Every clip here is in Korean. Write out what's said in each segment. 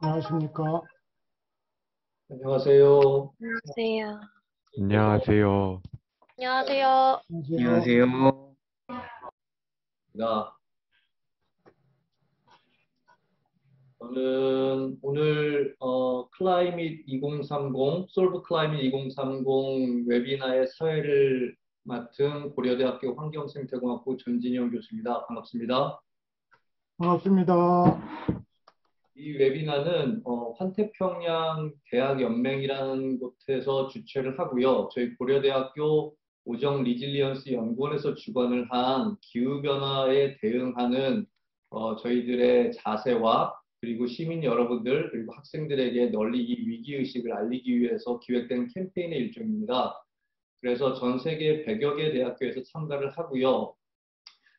안녕하십니까? 안녕하세요. 안녕하세요. 안녕하세요. 안녕하세요. 안녕하세요. 안녕하세요. 나 저는 오늘 클라이밋 2030, 솔브 클라이밋 2030 웨비나의 사회를 맡은 고려대학교 환경생태공학부 전진영 교수입니다. 반갑습니다. 반갑습니다. 이 웨비나는 환태평양 대학연맹이라는 곳에서 주최를 하고요. 저희 고려대학교 오정 리질리언스 연구원에서 주관을 한 기후변화에 대응하는 저희들의 자세와 그리고 시민 여러분들 그리고 학생들에게 널리 이 위기의식을 알리기 위해서 기획된 캠페인의 일종입니다. 그래서 전 세계 100여 개 대학교에서 참가를 하고요.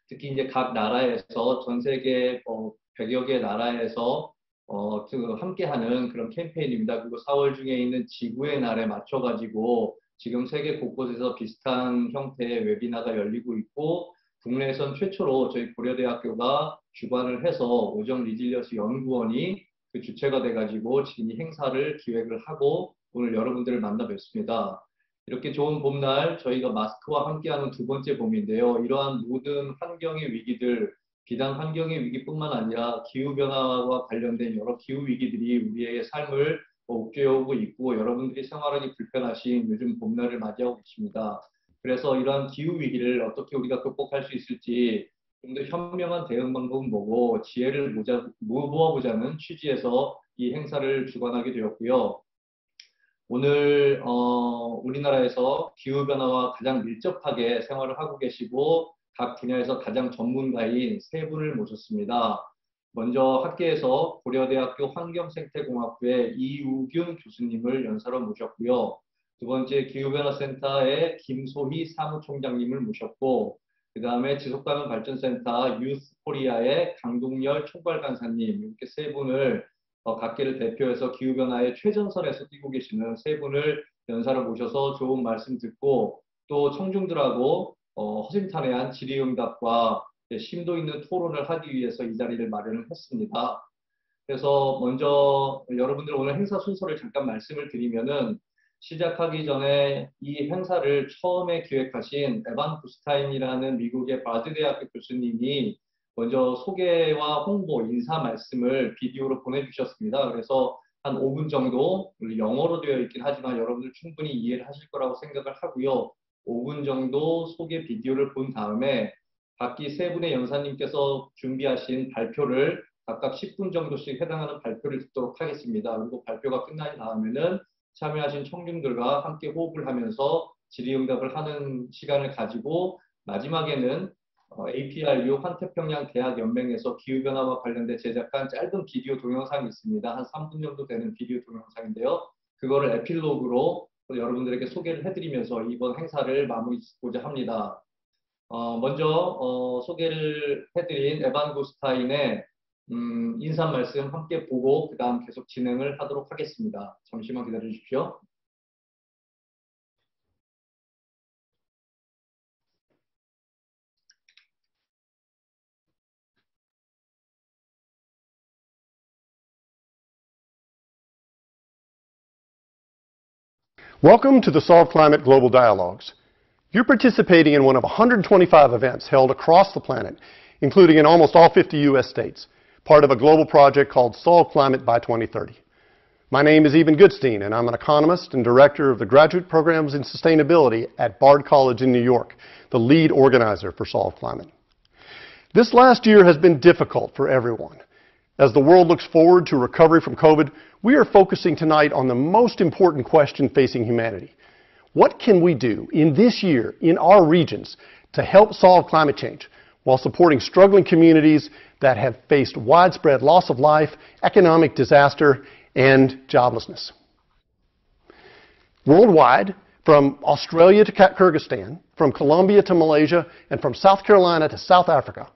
특히 이제 각 나라에서 전 세계 100여 개 나라에서 함께하는 그런 캠페인입니다. 그리고 4월 중에 있는 지구의 날에 맞춰가지고 지금 세계 곳곳에서 비슷한 형태의 웨비나가 열리고 있고 국내에선 최초로 저희 고려대학교가 주관을 해서 오정 리질리언스 연구원이 그 주체가 돼가지고 지금 이 행사를 기획을 하고 오늘 여러분들을 만나 뵙습니다. 이렇게 좋은 봄날 저희가 마스크와 함께하는 두 번째 봄인데요. 이러한 모든 환경의 위기들, 비단 환경의 위기뿐만 아니라 기후변화와 관련된 여러 기후위기들이 우리의 삶을 옥죄어오고 있고 여러분들이 생활하기 불편하신 요즘 봄날을 맞이하고 계십니다. 그래서 이러한 기후위기를 어떻게 우리가 극복할 수 있을지 좀 더 현명한 대응 방법은 뭐고 지혜를 모아보자는 취지에서 이 행사를 주관하게 되었고요. 오늘 우리나라에서 기후변화와 가장 밀접하게 생활을 하고 계시고 각 분야에서 가장 전문가인 세 분을 모셨습니다. 먼저 학계에서 고려대학교 환경생태공학부의 이우균 교수님을 연사로 모셨고요. 두 번째 기후변화센터의 김소희 사무총장님을 모셨고 그 다음에 지속가능발전센터 유스코리아의 강동열 총괄간사님 이렇게 세 분을 각계를 대표해서 기후변화의 최전선에서 뛰고 계시는 세 분을 연사로 모셔서 좋은 말씀 듣고 또 청중들하고 허심탄회한 질의응답과 심도 있는 토론을 하기 위해서 이 자리를 마련을 했습니다. 그래서 먼저 여러분들 오늘 행사 순서를 잠깐 말씀을 드리면은 시작하기 전에 이 행사를 처음에 기획하신 에반 부스타인이라는 미국의 바드 대학교 교수님이 먼저 소개와 홍보, 인사 말씀을 비디오로 보내주셨습니다. 그래서 한 5분 정도 영어로 되어 있긴 하지만 여러분들 충분히 이해를 하실 거라고 생각을 하고요. 5분 정도 소개 비디오를 본 다음에 각기 세 분의 연사님께서 준비하신 발표를 각각 10분 정도씩 해당하는 발표를 듣도록 하겠습니다. 그리고 발표가 끝난 다음에는 참여하신 청중들과 함께 호흡을 하면서 질의응답을 하는 시간을 가지고 마지막에는 APRU 환태평양 대학연맹에서 기후변화와 관련된 제작한 짧은 비디오 동영상이 있습니다. 한 3분 정도 되는 비디오 동영상인데요. 그거를 에필로그로 여러분들에게 소개를 해드리면서 이번 행사를 마무리 짓고자 합니다. 먼저 소개를 해드린 에반 구스타인의 인사 말씀 함께 보고 그 다음 계속 진행을 하도록 하겠습니다. 잠시만 기다려 주십시오. Welcome to the Solve Climate Global Dialogues. You're participating in one of 125 events held across the planet, including in almost all 50 U.S. states, part of a global project called Solve Climate by 2030. My name is Eben Goodstein, and I'm an economist and director of the Graduate Programs in Sustainability at Bard College in New York, the lead organizer for Solve Climate. This last year has been difficult for everyone. As the world looks forward to recovery from COVID, we are focusing tonight on the most important question facing humanity. What can we do in this year in our regions to help solve climate change while supporting struggling communities that have faced widespread loss of life, economic disaster, and joblessness? Worldwide, from Australia to Kyrgyzstan, from Colombia to Malaysia, and from South Carolina to South Africa,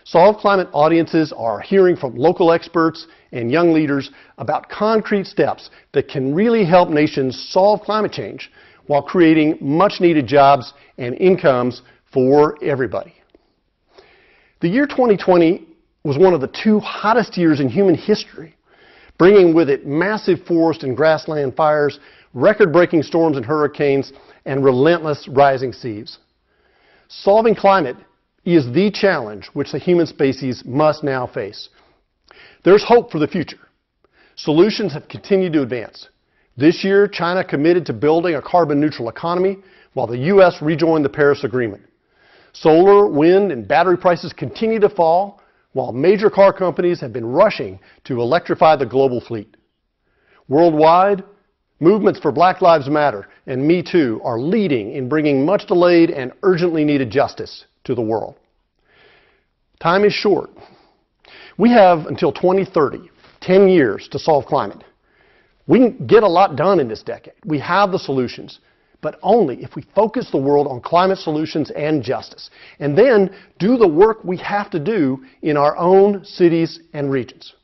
Solve Climate audiences are hearing from local experts and young leaders about concrete steps that can really help nations solve climate change while creating much-needed jobs and incomes for everybody. The year 2020 was one of the 2 hottest years in human history, bringing with it massive forest and grassland fires, record-breaking storms and hurricanes, and relentless rising seas. Solving climate is the challenge which the human species must now face. There's hope for the future. Solutions have continued to advance. This year, China committed to building a carbon-neutral economy, while the U.S. rejoined the Paris Agreement. Solar, wind, and battery prices continue to fall, while major car companies have been rushing to electrify the global fleet. Worldwide, movements for Black Lives Matter and Me Too are leading in bringing much delayed and urgently needed justice to the world. Time is short. We have until 2030, 10 years to solve climate. We can get a lot done in this decade. We have the solutions, but only if we focus the world on climate solutions and justice, and then do the work we have to do in our own cities and regions.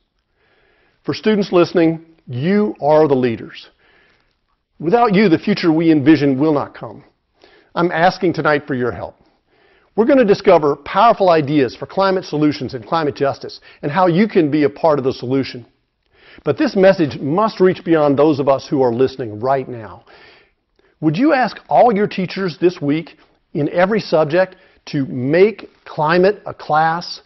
For students listening, you are the leaders. Without you, the future we envision will not come. I'm asking tonight for your help. We're going to discover powerful ideas for climate solutions and climate justice, and how you can be a part of the solution. But this message must reach beyond those of us who are listening right now. Would you ask all your teachers this week in every subject to make climate a class?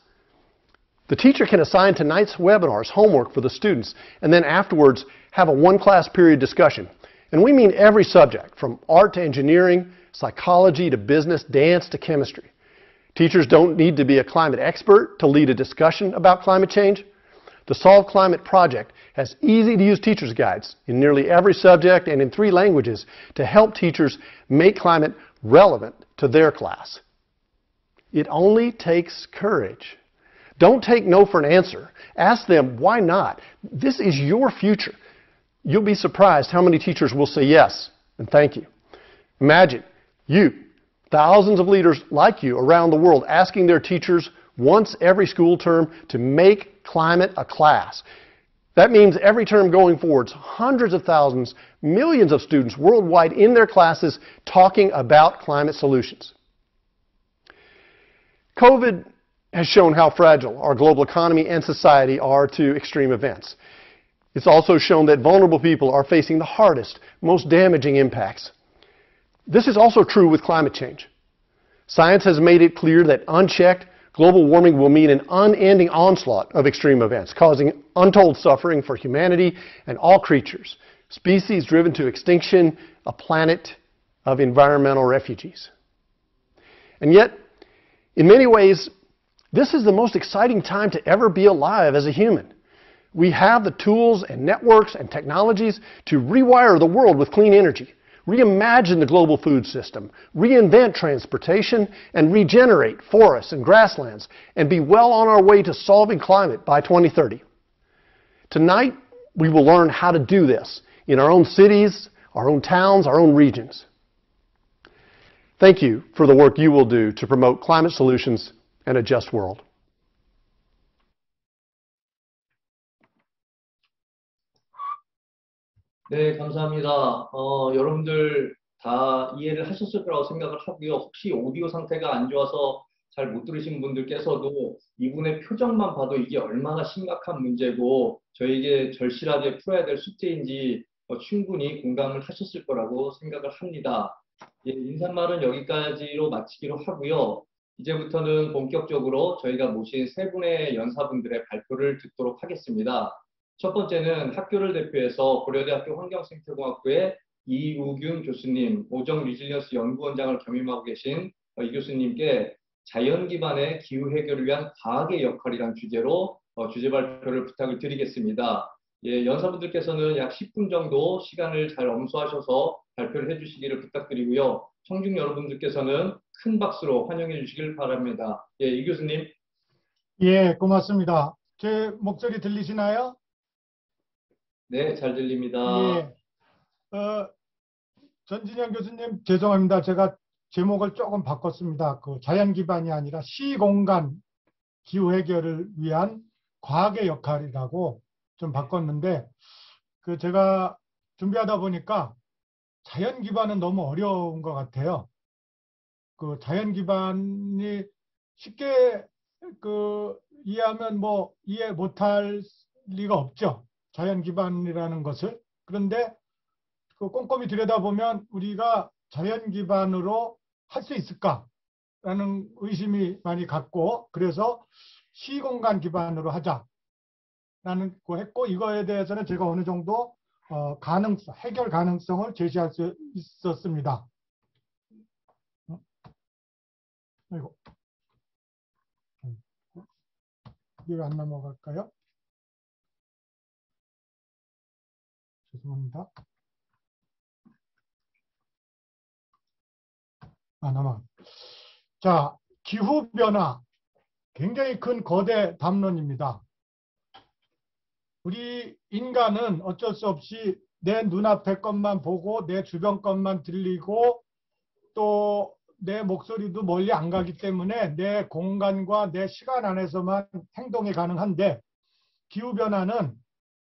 The teacher can assign tonight's webinars homework for the students, and then afterwards have a one-class period discussion. And we mean every subject, from art to engineering, psychology to business, dance to chemistry. Teachers don't need to be a climate expert to lead a discussion about climate change. The Solve Climate Project has easy-to-use teacher's guides in nearly every subject and in 3 languages to help teachers make climate relevant to their class. It only takes courage. Don't take no for an answer. Ask them, why not? This is your future. You'll be surprised how many teachers will say yes and thank you. Imagine you, thousands of leaders like you around the world, asking their teachers once every school term to make climate a class. That means every term going forward, hundreds of thousands, millions of students worldwide in their classes talking about climate solutions. COVID has shown how fragile our global economy and society are to extreme events. It's also shown that vulnerable people are facing the hardest, most damaging impacts. This is also true with climate change. Science has made it clear that unchecked, global warming will mean an unending onslaught of extreme events, causing untold suffering for humanity and all creatures, species driven to extinction, a planet of environmental refugees. And yet, in many ways, this is the most exciting time to ever be alive as a human. We have the tools and networks and technologies to rewire the world with clean energy, reimagine the global food system, reinvent transportation, and regenerate forests and grasslands, and be well on our way to solving climate by 2030. Tonight, we will learn how to do this in our own cities, our own towns, our own regions. Thank you for the work you will do to promote climate solutions and a just world. 네, 감사합니다. 여러분들 다 이해를 하셨을 거라고 생각을 하고요. 혹시 오디오 상태가 안 좋아서 잘 못 들으신 분들께서도 이분의 표정만 봐도 이게 얼마나 심각한 문제고 저에게 절실하게 풀어야 될 숙제인지 충분히 공감을 하셨을 거라고 생각을 합니다. 예, 인사말은 여기까지로 마치기로 하고요. 이제부터는 본격적으로 저희가 모신 3분의 연사분들의 발표를 듣도록 하겠습니다. 첫 번째는 학교를 대표해서 고려대학교 환경생태공학부의 이우균 교수님, 오정 리질리언스 연구원장을 겸임하고 계신 이 교수님께 자연 기반의 기후 해결을 위한 과학의 역할이란 주제로 주제 발표를 부탁을 드리겠습니다. 예, 연사분들께서는 약 10분 정도 시간을 잘 엄수하셔서 발표를 해주시기를 부탁드리고요. 청중 여러분들께서는 큰 박수로 환영해 주시길 바랍니다. 예, 이 교수님. 예, 고맙습니다. 제 목소리 들리시나요? 네, 잘 들립니다. 예. 전진영 교수님, 죄송합니다. 제가 제목을 조금 바꿨습니다. 그 자연 기반이 아니라 시공간 기후 해결을 위한 과학의 역할이라고 좀 바꿨는데, 그 제가 준비하다 보니까 자연 기반은 너무 어려운 것 같아요. 그 자연 기반이 쉽게 그 이해하면 뭐 이해 못할 리가 없죠. 자연 기반이라는 것을. 그런데 그 꼼꼼히 들여다보면 우리가 자연 기반으로 할 수 있을까라는 의심이 많이 갔고, 그래서 시공간 기반으로 하자라는 거 했고, 이거에 대해서는 제가 어느 정도 해결 가능성을 제시할 수 있었습니다. 아이고. 이게 왜 안 넘어갈까요? 죄송합니다. 넘어가. 자, 기후변화. 굉장히 큰 거대 담론입니다. 우리 인간은 어쩔 수 없이 내 눈앞의 것만 보고 내 주변 것만 들리고 또 내 목소리도 멀리 안 가기 때문에 내 공간과 내 시간 안에서만 행동이 가능한데, 기후변화는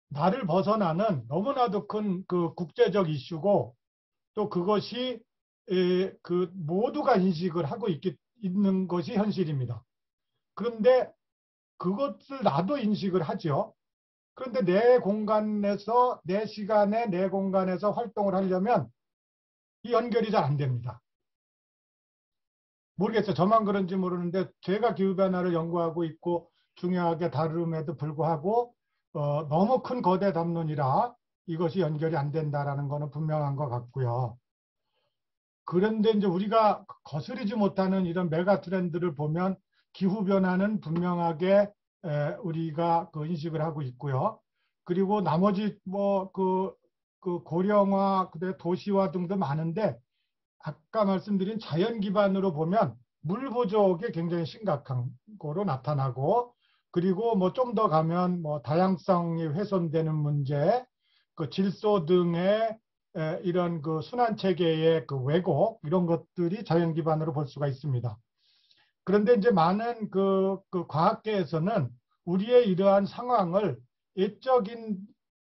나를 벗어나는 너무나도 큰 그 국제적 이슈고, 또 그것이 그 모두가 인식을 하고 있는 것이 현실입니다. 그런데 그것을 나도 인식을 하죠. 그런데 내 공간에서, 내 시간에, 내 공간에서 활동을 하려면 이 연결이 잘 안 됩니다. 모르겠어요. 저만 그런지 모르는데 제가 기후변화를 연구하고 있고 중요하게 다룸에도 불구하고 너무 큰 거대 담론이라 이것이 연결이 안 된다라는 것은 분명한 것 같고요. 그런데 이제 우리가 거스르지 못하는 이런 메가 트렌드를 보면 기후변화는 분명하게 우리가 그 인식을 하고 있고요. 그리고 나머지 뭐 그 고령화, 그다음에 도시화 등도 많은데, 아까 말씀드린 자연 기반으로 보면 물 부족이 굉장히 심각한 거로 나타나고, 그리고 뭐 좀 더 가면 뭐 다양성이 훼손되는 문제, 그 질소 등의 이런 그 순환 체계의 그 왜곡, 이런 것들이 자연 기반으로 볼 수가 있습니다. 그런데 이제 많은 그 과학계에서는 우리의 이러한 상황을 외적인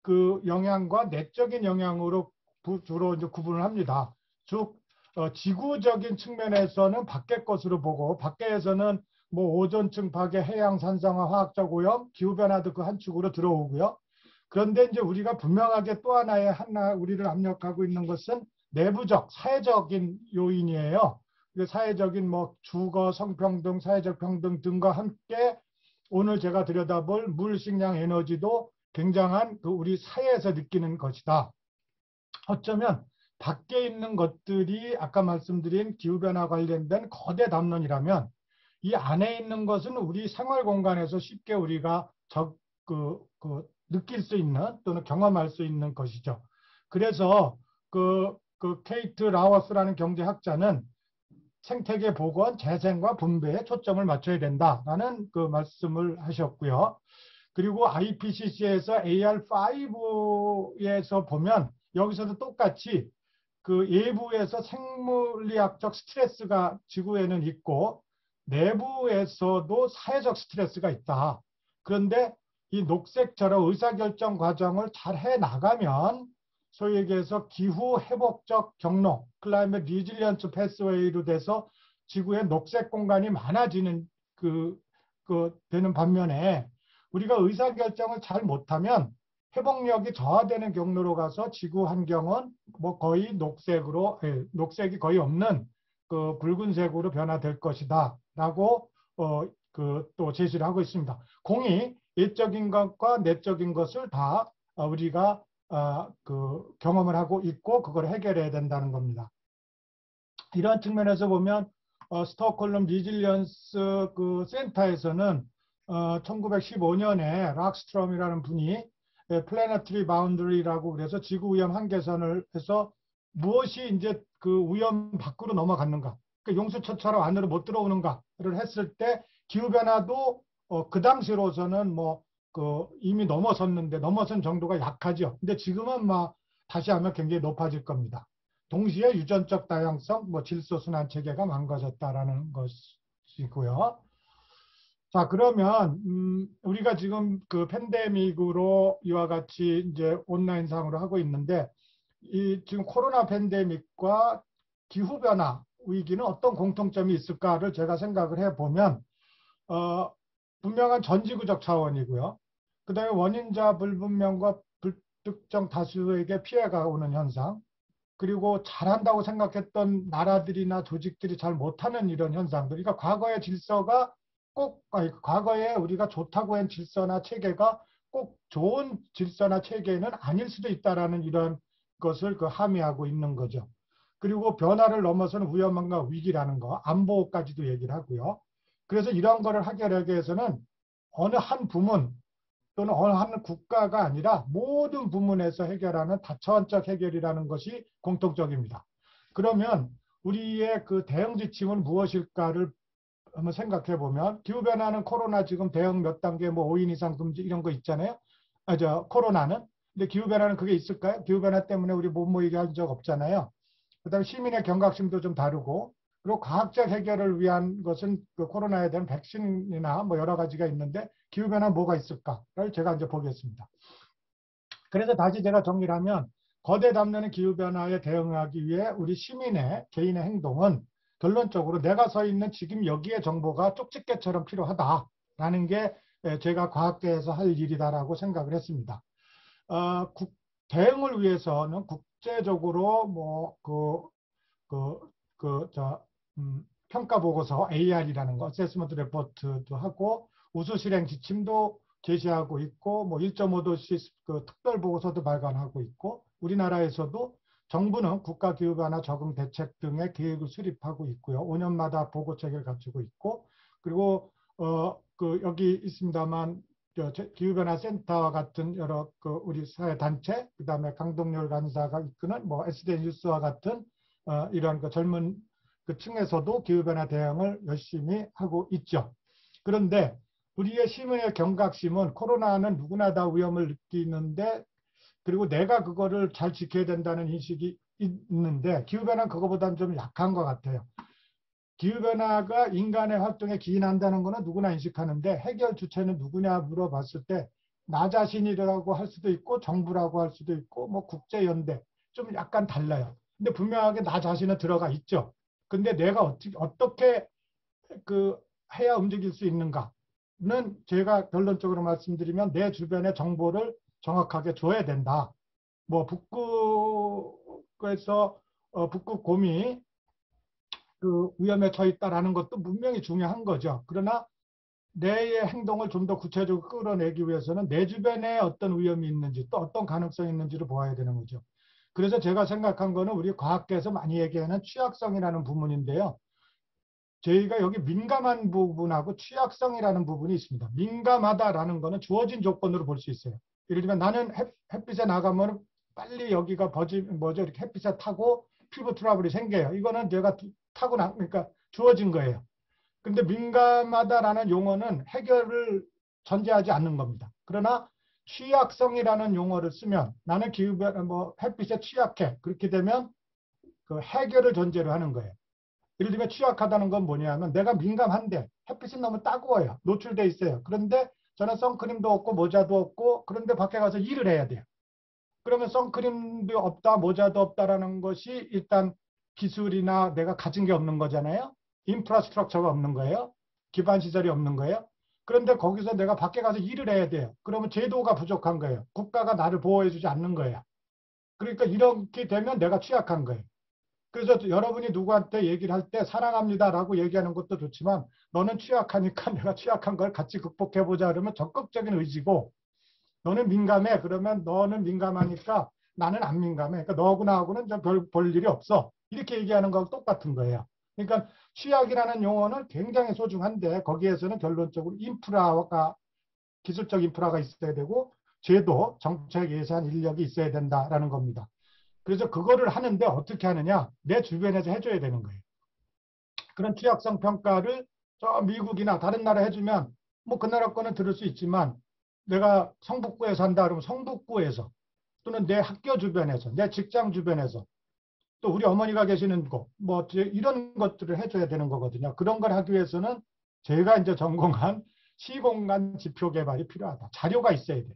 그 영향과 내적인 영향으로 주로 이제 구분을 합니다. 즉 지구적인 측면에서는 밖의 것으로 보고, 밖에서는 뭐 오존층 파괴, 해양 산성화, 화학적 오염, 기후변화도 그 한 축으로 들어오고요. 그런데 이제 우리가 분명하게 또 하나의 우리를 압력하고 있는 것은 내부적, 사회적인 요인이에요. 사회적인 뭐 주거, 성평등, 사회적 평등 등과 함께 오늘 제가 들여다볼 물, 식량, 에너지도 굉장한 그 우리 사회에서 느끼는 것이다. 어쩌면 밖에 있는 것들이 아까 말씀드린 기후변화 관련된 거대 담론이라면, 이 안에 있는 것은 우리 생활 공간에서 쉽게 우리가 느낄 수 있는 또는 경험할 수 있는 것이죠. 그래서 케이트 라워스라는 경제학자는 생태계 복원, 재생과 분배에 초점을 맞춰야 된다라는 그 말씀을 하셨고요. 그리고 IPCC에서 AR5에서 보면 여기서도 똑같이 그 외부에서 생물리학적 스트레스가 지구에는 있고 내부에서도 사회적 스트레스가 있다. 그런데 이 녹색처럼 의사결정 과정을 잘 해나가면 소위 얘기해서 기후 회복적 경로, 클라이밋 리질리언스 패스웨이로 돼서 지구의 녹색 공간이 많아지는 되는 반면에, 우리가 의사결정을 잘 못하면 회복력이 저하되는 경로로 가서 지구 환경은 뭐 거의 녹색이 거의 없는 그 붉은색으로 변화될 것이다라고 또 제시를 하고 있습니다. 공이 외적인 것과 내적인 것을 다 우리가 경험을 하고 있고 그걸 해결해야 된다는 겁니다. 이런 측면에서 보면 스톡홀름 리질리언스 그 센터에서는 1915년에 락스트롬이라는 분이 플래너트리 바운더리라고 그래서 지구 위험 한계선을 해서 무엇이 이제 그 위험 밖으로 넘어갔는가, 그러니까 용수철처럼 안으로 못 들어오는가를 했을 때 기후변화도 그 당시로서는 뭐 이미 넘어선 정도가 약하죠. 근데 지금은 다시 하면 굉장히 높아질 겁니다. 동시에 유전적 다양성, 질소 순환 체계가 망가졌다라는 것이고요. 자, 그러면 우리가 지금 그 팬데믹으로 이와 같이 이제 온라인상으로 하고 있는데, 이 지금 코로나 팬데믹과 기후변화 위기는 어떤 공통점이 있을까를 제가 생각을 해보면 분명한 전지구적 차원이고요. 그다음에 원인자 불분명과 불특정 다수에게 피해가 오는 현상, 그리고 잘한다고 생각했던 나라들이나 조직들이 잘 못하는 이런 현상들. 그러니까 과거의 질서가 과거에 우리가 좋다고 한 질서나 체계가 꼭 좋은 질서나 체계는 아닐 수도 있다라는 이런 것을 함의하고 있는 거죠. 그리고 변화를 넘어서는 위험함과 위기라는 거, 안보까지도 얘기를 하고요. 그래서 이런 거를 해결하기 위해서는 어느 한 부문 또는 어느 한 국가가 아니라 모든 부문에서 해결하는 다차원적 해결이라는 것이 공통적입니다. 그러면 우리의 그 대응 지침은 무엇일까를 한번 생각해 보면, 기후변화는 코로나 지금 대응 몇 단계, 뭐 5인 이상 금지 이런 거 있잖아요. 코로나는. 근데 기후변화는 그게 있을까요? 기후변화 때문에 우리 못 모이게 한 적 없잖아요. 그다음에 시민의 경각심도 좀 다르고, 그리고 과학적 해결을 위한 것은 그 코로나에 대한 백신이나 뭐 여러 가지가 있는데, 기후변화 뭐가 있을까를 제가 이제 보겠습니다. 그래서 다시 제가 정리를 하면, 거대 담론의 기후변화에 대응하기 위해 우리 시민의 개인의 행동은 결론적으로 내가 서 있는 지금 여기의 정보가 쪽집게처럼 필요하다라는 게 제가 과학계에서 할 일이다라고 생각을 했습니다. 대응을 위해서는 국제적으로 평가 보고서 AR이라는 거, 어세스먼트 레포트도 하고 우수 실행 지침도 제시하고 있고, 뭐 1.5도씨 그 특별 보고서도 발간하고 있고, 우리나라에서도 정부는 국가기후변화 적응 대책 등의 계획을 수립하고 있고요. 5년마다 보고책을 갖추고 있고, 그리고 여기 있습니다만 기후변화 센터 같은 여러 우리 사회 단체, 그다음에 강동열 간사가 이끄는 뭐 SDN 뉴스와 같은 이런 젊은 그 층에서도 기후변화 대응을 열심히 하고 있죠. 그런데 우리의 시민의 경각심은 코로나는 누구나 다 위험을 느끼는데, 그리고 내가 그거를 잘 지켜야 된다는 인식이 있는데, 기후변화는 그거보다는 좀 약한 것 같아요. 기후변화가 인간의 활동에 기인한다는 것은 누구나 인식하는데, 해결 주체는 누구냐 물어봤을 때 나 자신이라고 할 수도 있고 정부라고 할 수도 있고 뭐 국제연대, 좀 약간 달라요. 근데 분명하게 나 자신은 들어가 있죠. 근데 내가 어떻게 해야 움직일 수 있는가는, 제가 결론적으로 말씀드리면 내 주변의 정보를 정확하게 줘야 된다. 뭐 북극에서 북극 곰이 그 위험에 처했다라는 것도 분명히 중요한 거죠. 그러나 내 행동을 좀 더 구체적으로 끌어내기 위해서는 내 주변에 어떤 위험이 있는지, 또 어떤 가능성이 있는지를 보아야 되는 거죠. 그래서 제가 생각한 거는 우리 과학계에서 많이 얘기하는 취약성이라는 부분인데요. 저희가 여기 민감한 부분하고 취약성이라는 부분이 있습니다. 민감하다라는 거는 주어진 조건으로 볼 수 있어요. 예를 들면 나는 햇빛에 나가면 빨리 여기가 이렇게 햇빛에 타고 피부 트러블이 생겨요. 이거는 내가 그러니까 주어진 거예요. 근데 민감하다라는 용어는 해결을 전제하지 않는 겁니다. 그러나 취약성이라는 용어를 쓰면, 나는 햇빛에 취약해. 그렇게 되면 그 해결을 전제로 하는 거예요. 예를 들면 취약하다는 건 뭐냐면, 내가 민감한데 햇빛은 너무 따가워요. 노출돼 있어요. 그런데 저는 선크림도 없고 모자도 없고, 그런데 밖에 가서 일을 해야 돼요. 그러면 선크림도 없다, 모자도 없다라는 것이 일단 기술이나 내가 가진 게 없는 거잖아요. 인프라스트럭처가 없는 거예요. 기반 시설이 없는 거예요. 그런데 거기서 내가 밖에 가서 일을 해야 돼요. 그러면 제도가 부족한 거예요. 국가가 나를 보호해주지 않는 거예요. 그러니까 이렇게 되면 내가 취약한 거예요. 그래서 여러분이 누구한테 얘기를 할 때 사랑합니다라고 얘기하는 것도 좋지만, 너는 취약하니까 내가 취약한 걸 같이 극복해보자 그러면 적극적인 의지고, 너는 민감해 그러면 너는 민감하니까 나는 안 민감해. 그러니까 너하고 나하고는 볼 일이 없어. 이렇게 얘기하는 거하고 똑같은 거예요. 그러니까 취약이라는 용어는 굉장히 소중한데, 거기에서는 결론적으로 기술적 인프라가 있어야 되고, 제도, 정책, 예산, 인력이 있어야 된다라는 겁니다. 그래서 그거를 하는데 어떻게 하느냐? 내 주변에서 해줘야 되는 거예요. 그런 취약성 평가를 저 미국이나 다른 나라 해주면 뭐 그 나라 거는 들을 수 있지만, 내가 성북구에 산다 그러면 성북구에서, 또는 내 학교 주변에서, 내 직장 주변에서, 또 우리 어머니가 계시는 곳, 뭐 이런 것들을 해줘야 되는 거거든요. 그런 걸 하기 위해서는 제가 이제 전공한 시공간 지표 개발이 필요하다. 자료가 있어야 돼요.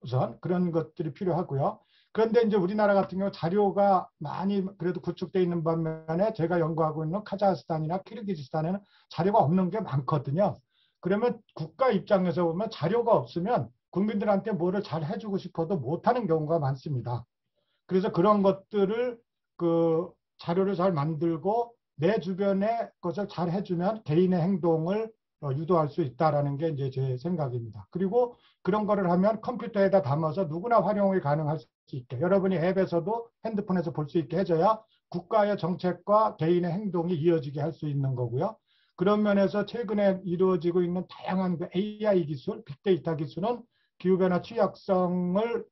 우선 그런 것들이 필요하고요. 그런데 이제 우리나라 같은 경우 자료가 많이 그래도 구축되어 있는 반면에, 제가 연구하고 있는 카자흐스탄이나 키르기즈스탄에는 자료가 없는 게 많거든요. 그러면 국가 입장에서 보면 자료가 없으면 국민들한테 뭐를 잘 해주고 싶어도 못하는 경우가 많습니다. 그래서 그런 것들을 그 자료를 잘 만들고 내 주변의 것을 잘 해주면 개인의 행동을 유도할 수 있다라는 게 이제 제 생각입니다. 그리고 그런 거를 하면 컴퓨터에다 담아서 누구나 활용이 가능할 수 있게, 여러분이 앱에서도 핸드폰에서 볼 수 있게 해줘야 국가의 정책과 개인의 행동이 이어지게 할 수 있는 거고요. 그런 면에서 최근에 이루어지고 있는 다양한 그 AI 기술, 빅데이터 기술은 기후변화 취약성을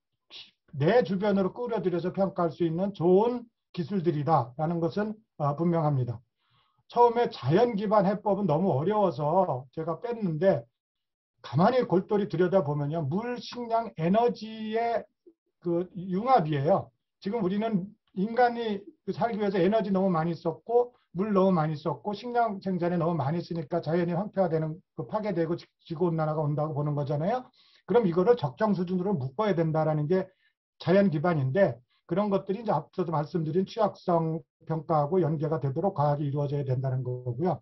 내 주변으로 끌어들여서 평가할 수 있는 좋은 기술들이다라는 것은 분명합니다. 처음에 자연 기반 해법은 너무 어려워서 제가 뺐는데, 가만히 골똘히 들여다보면요, 물, 식량, 에너지의 그 융합이에요. 지금 우리는 인간이 살기 위해서 에너지 너무 많이 썼고 물 너무 많이 썼고 식량 생산에 너무 많이 쓰니까 자연이 황폐화되는, 파괴되고 지구온난화가 온다고 보는 거잖아요. 그럼 이거를 적정 수준으로 묶어야 된다라는 게 자연 기반인데, 그런 것들이 이제 앞서도 말씀드린 취약성 평가하고 연계가 되도록 과학이 이루어져야 된다는 거고요.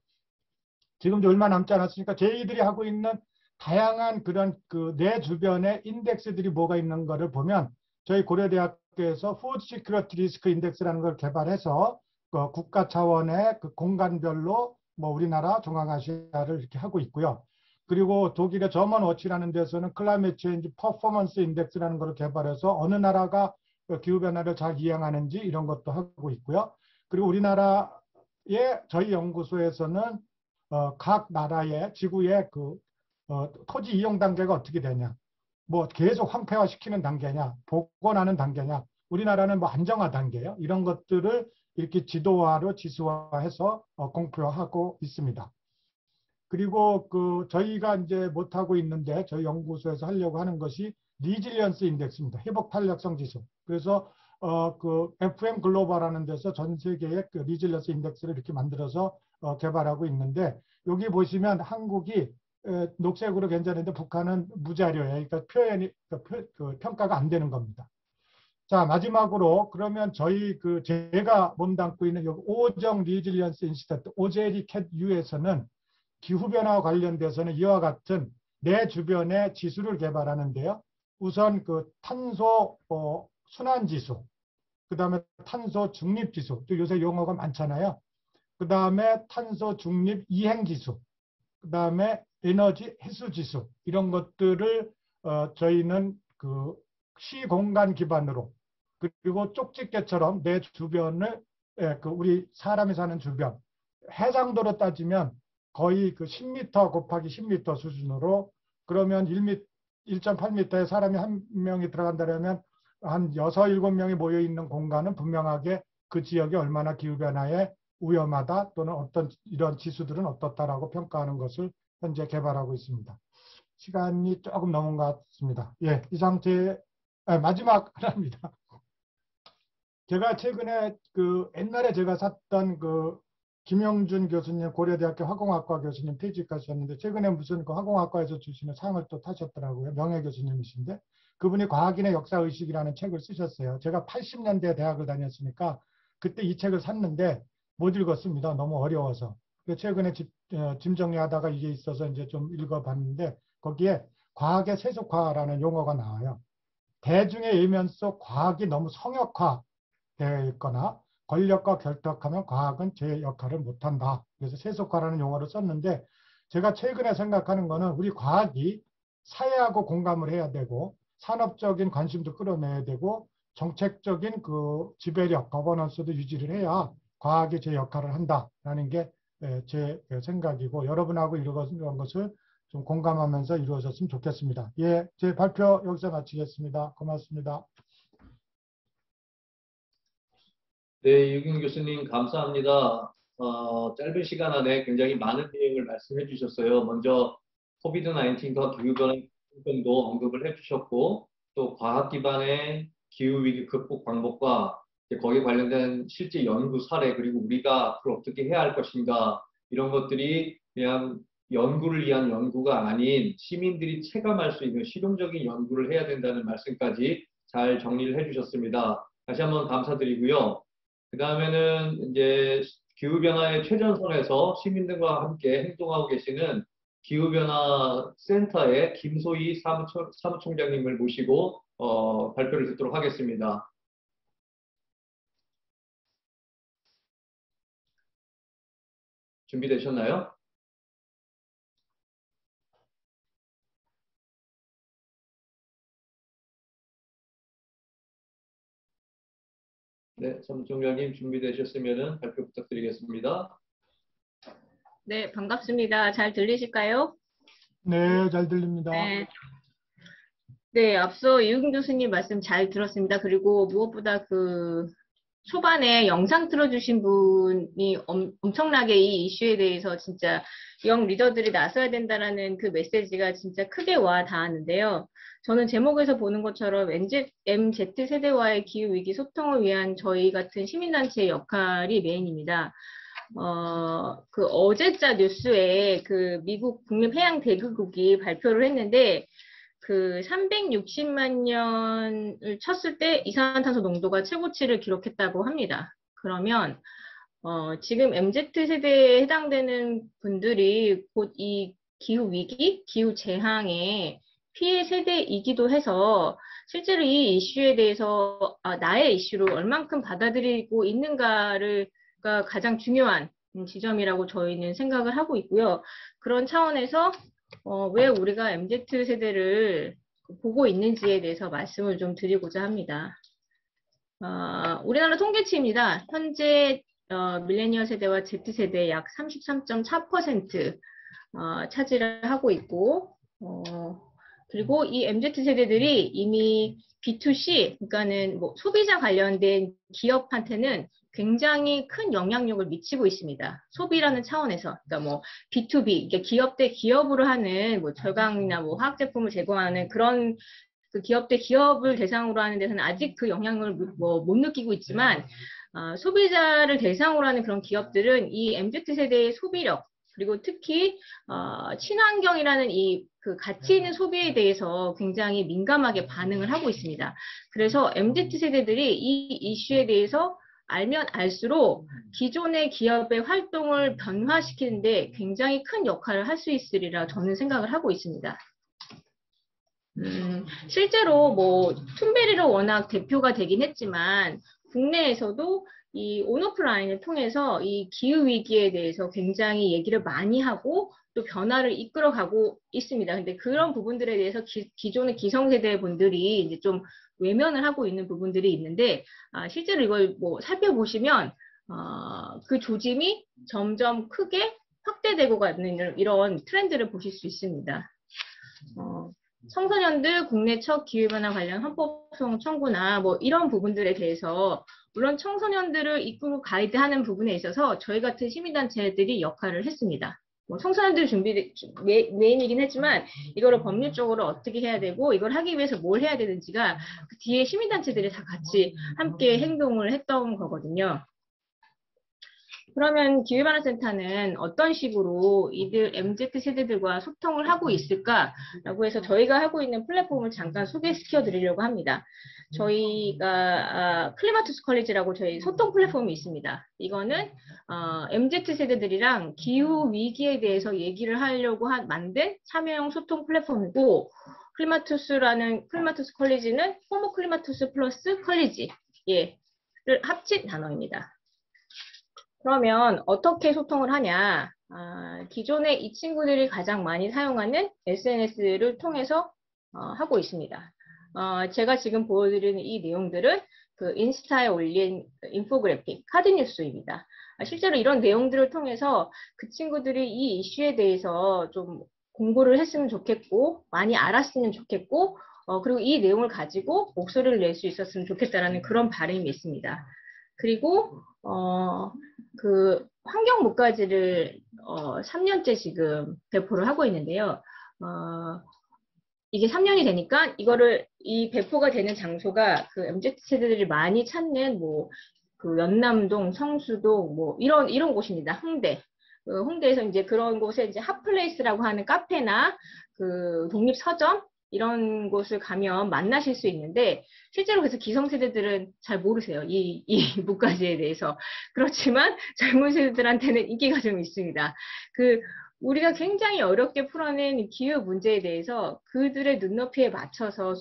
지금 이제 얼마 남지 않았으니까 저희들이 하고 있는 다양한 그런 그 내 주변에 인덱스들이 뭐가 있는 거를 보면, 저희 고려대학교에서 푸드 시큐리티 리스크 인덱스라는 걸 개발해서 그 국가 차원의 그 공간별로 뭐 우리나라, 중앙아시아를 이렇게 하고 있고요. 그리고 독일의 저먼워치라는 데서는 클라이밋 체인지 퍼포먼스 인덱스라는 걸 개발해서 어느 나라가 기후변화를 잘 이행하는지 이런 것도 하고 있고요. 그리고 우리나라의 저희 연구소에서는 각 나라의 지구의 그 토지 이용 단계가 어떻게 되냐, 뭐 계속 황폐화 시키는 단계냐, 복원하는 단계냐, 우리나라는 뭐 안정화 단계예요. 이런 것들을 이렇게 지도화로 지수화해서 공표하고 있습니다. 그리고 그 저희가 이제 못하고 있는데 저희 연구소에서 하려고 하는 것이 리질리언스 인덱스입니다. 회복 탄력성 지수. 그래서 그 FM 글로벌하는 데서 전 세계의 그 리질리언스 인덱스를 이렇게 만들어서 개발하고 있는데, 여기 보시면 한국이 녹색으로 괜찮은데 북한은 무자료예요. 그러니까 표현이 그 평가가 안 되는 겁니다. 자, 마지막으로 그러면 저희 그 제가 몸담고 있는 여기 오정 리질리언스 인스티튜트 오제리캣 U에서는 기후변화와 관련돼서는 이와 같은 내 주변의 지수를 개발하는데요. 우선 그 탄소 순환지수, 그 다음에 탄소 중립지수, 또 요새 용어가 많잖아요. 그 다음에 탄소 중립 이행지수, 그 다음에 에너지 해수지수, 이런 것들을 저희는 그 시공간 기반으로, 그리고 쪽집게처럼 내 주변을 그 우리 사람이 사는 주변, 해상도로 따지면 거의 그 10m 곱하기 10m 수준으로, 그러면 1.8m에 사람이 한 명이 들어간다면 한 6, 7명이 모여 있는 공간은 분명하게 그 지역이 얼마나 기후변화에 위험하다 또는 어떤 이런 지수들은 어떻다라고 평가하는 것을 현재 개발하고 있습니다. 시간이 조금 넘은 것 같습니다. 예, 이상 마지막 하나입니다. 제가 최근에 그 옛날에 제가 샀던 그 김영준 교수님, 고려대학교 화공학과 교수님 퇴직하셨는데, 최근에 무슨 그 화공학과에서 주시는 상을 또 타셨더라고요. 명예 교수님이신데, 그분이 과학인의 역사의식이라는 책을 쓰셨어요. 제가 80년대 대학을 다녔으니까 그때 이 책을 샀는데 못 읽었습니다. 너무 어려워서. 최근에 짐 정리하다가 이게 있어서 이제 좀 읽어봤는데, 거기에 과학의 세속화라는 용어가 나와요. 대중의 예면 속 과학이 너무 성역화되어 있거나 권력과 결탁하면 과학은 제 역할을 못한다. 그래서 세속화라는 용어를 썼는데, 제가 최근에 생각하는 거는 우리 과학이 사회하고 공감을 해야 되고 산업적인 관심도 끌어내야 되고 정책적인 그 지배력, 거버넌스도 유지를 해야 과학이 제 역할을 한다라는 게 제 생각이고, 여러분하고 이런 것을 좀 공감하면서 이루어졌으면 좋겠습니다. 예, 제 발표 여기서 마치겠습니다. 고맙습니다. 네, 유경 교수님 감사합니다. 짧은 시간 안에 굉장히 많은 내용을 말씀해 주셨어요. 먼저 코비드-19과 기후변화 정도 언급을 해주셨고, 또 과학 기반의 기후위기 극복 방법과 거기에 관련된 실제 연구 사례, 그리고 우리가 앞으로 어떻게 해야 할 것인가, 이런 것들이 그냥 연구를 위한 연구가 아닌 시민들이 체감할 수 있는 실용적인 연구를 해야 된다는 말씀까지 잘 정리를 해주셨습니다. 다시 한번 감사드리고요. 그 다음에는 이제 기후변화의 최전선에서 시민들과 함께 행동하고 계시는 기후변화 센터의 김소희 사무총장님을 모시고 발표를 듣도록 하겠습니다. 준비되셨나요? 네, 사무총장님 준비되셨으면 발표 부탁드리겠습니다. 네, 반갑습니다. 잘 들리실까요? 네, 잘 들립니다. 네. 네, 앞서 이웅 교수님 말씀 잘 들었습니다. 그리고 무엇보다 그 초반에 영상 틀어주신 분이 엄청나게 이 이슈에 대해서 진짜 영 리더들이 나서야 된다라는 그 메시지가 진짜 크게 와 닿았는데요. 저는 제목에서 보는 것처럼 MZ세대와의 기후위기 소통을 위한 저희 같은 시민단체의 역할이 메인입니다. 그 어제자 뉴스에 그 미국 국립해양대기국이 발표를 했는데 그 360만 년을 쳤을 때 이산화탄소 농도가 최고치를 기록했다고 합니다. 그러면 지금 MZ세대에 해당되는 분들이 곧 이 기후위기, 기후재앙의 피해 세대이기도 해서 실제로 이 이슈에 대해서 나의 이슈로 얼만큼 받아들이고 있는가가 가장 중요한 지점이라고 저희는 생각을 하고 있고요. 그런 차원에서 왜 우리가 MZ세대를 보고 있는지에 대해서 말씀을 좀 드리고자 합니다. 우리나라 통계치입니다. 현재 밀레니얼 세대와 Z세대 약 33.4% 차지를 하고 있고 그리고 이 MZ세대들이 이미 B2C, 그러니까는 뭐 소비자 관련된 기업한테는 굉장히 큰 영향력을 미치고 있습니다. 소비라는 차원에서, 그러니까 뭐 B2B, 그러니까 기업 대 기업으로 하는 뭐 절강이나 뭐 화학 제품을 제공하는 그런 그 기업 대 기업을 대상으로 하는 데서는 아직 그 영향을 못 느끼고 있지만 소비자를 대상으로 하는 그런 기업들은 이 MZ세대의 소비력 그리고 특히 친환경이라는 이 그 가치 있는 소비에 대해서 굉장히 민감하게 반응을 하고 있습니다. 그래서 MZ세대들이 이 이슈에 대해서 알면 알수록 기존의 기업의 활동을 변화시키는데 굉장히 큰 역할을 할 수 있으리라 저는 생각을 하고 있습니다. 실제로 뭐 툰베리로 워낙 대표가 되긴 했지만 국내에서도 이 온오프라인을 통해서 이 기후위기에 대해서 굉장히 얘기를 많이 하고 또 변화를 이끌어가고 있습니다. 근데 그런 부분들에 대해서 기존의 기성세대 분들이 이제 좀 외면을 하고 있는 부분들이 있는데 실제로 이걸 뭐 살펴보시면 그 조짐이 점점 크게 확대되고 가는 이런 트렌드를 보실 수 있습니다. 청소년들 국내 첫 기후변화 관련 헌법소송 청구나 뭐 이런 부분들에 대해서 물론 청소년들을 이끌고 가이드하는 부분에 있어서 저희 같은 시민단체들이 역할을 했습니다. 뭐 청소년들 메인이긴 했지만 이거를 법률적으로 어떻게 해야 되고 이걸 하기 위해서 뭘 해야 되는지가 그 뒤에 시민단체들이 다 같이 함께 행동을 했던 거거든요. 그러면 기후변화센터는 어떤 식으로 이들 MZ세대들과 소통을 하고 있을까라고 해서 저희가 하고 있는 플랫폼을 잠깐 소개시켜 드리려고 합니다. 저희가 클리마투스 컬리지라고 저희 소통 플랫폼이 있습니다. 이거는 MZ세대들이랑 기후위기에 대해서 얘기를 하려고 만든 참여형 소통 플랫폼이고 클리마투스 컬리지는 호모 클리마투스 플러스 컬리지를 합친 단어입니다. 그러면 어떻게 소통을 하냐? 기존에 이 친구들이 가장 많이 사용하는 SNS를 통해서 하고 있습니다. 제가 지금 보여드리는 이 내용들은 그 인스타에 올린 인포그래픽, 카드뉴스입니다. 실제로 이런 내용들을 통해서 그 친구들이 이 이슈에 대해서 좀 공부를 했으면 좋겠고, 많이 알았으면 좋겠고, 그리고 이 내용을 가지고 목소리를 낼 수 있었으면 좋겠다라는 그런 바람이 있습니다. 그리고 그 환경 목가지를 3년째 지금 배포를 하고 있는데요. 이게 3년이 되니까 이 배포가 되는 장소가 그 MZ세대들이 많이 찾는 뭐 그 연남동, 성수동 뭐 이런 곳입니다. 홍대. 홍대에서 이제 그런 곳에 이제 핫플레이스라고 하는 카페나 그 독립서점 이런 곳을 가면 만나실 수 있는데 실제로 그래서 기성세대들은 잘 모르세요. 이 목가지에 대해서. 그렇지만 젊은 세대들한테는 인기가 좀 있습니다. 그 우리가 굉장히 어렵게 풀어낸 기후 문제에 대해서 그들의 눈높이에 맞춰서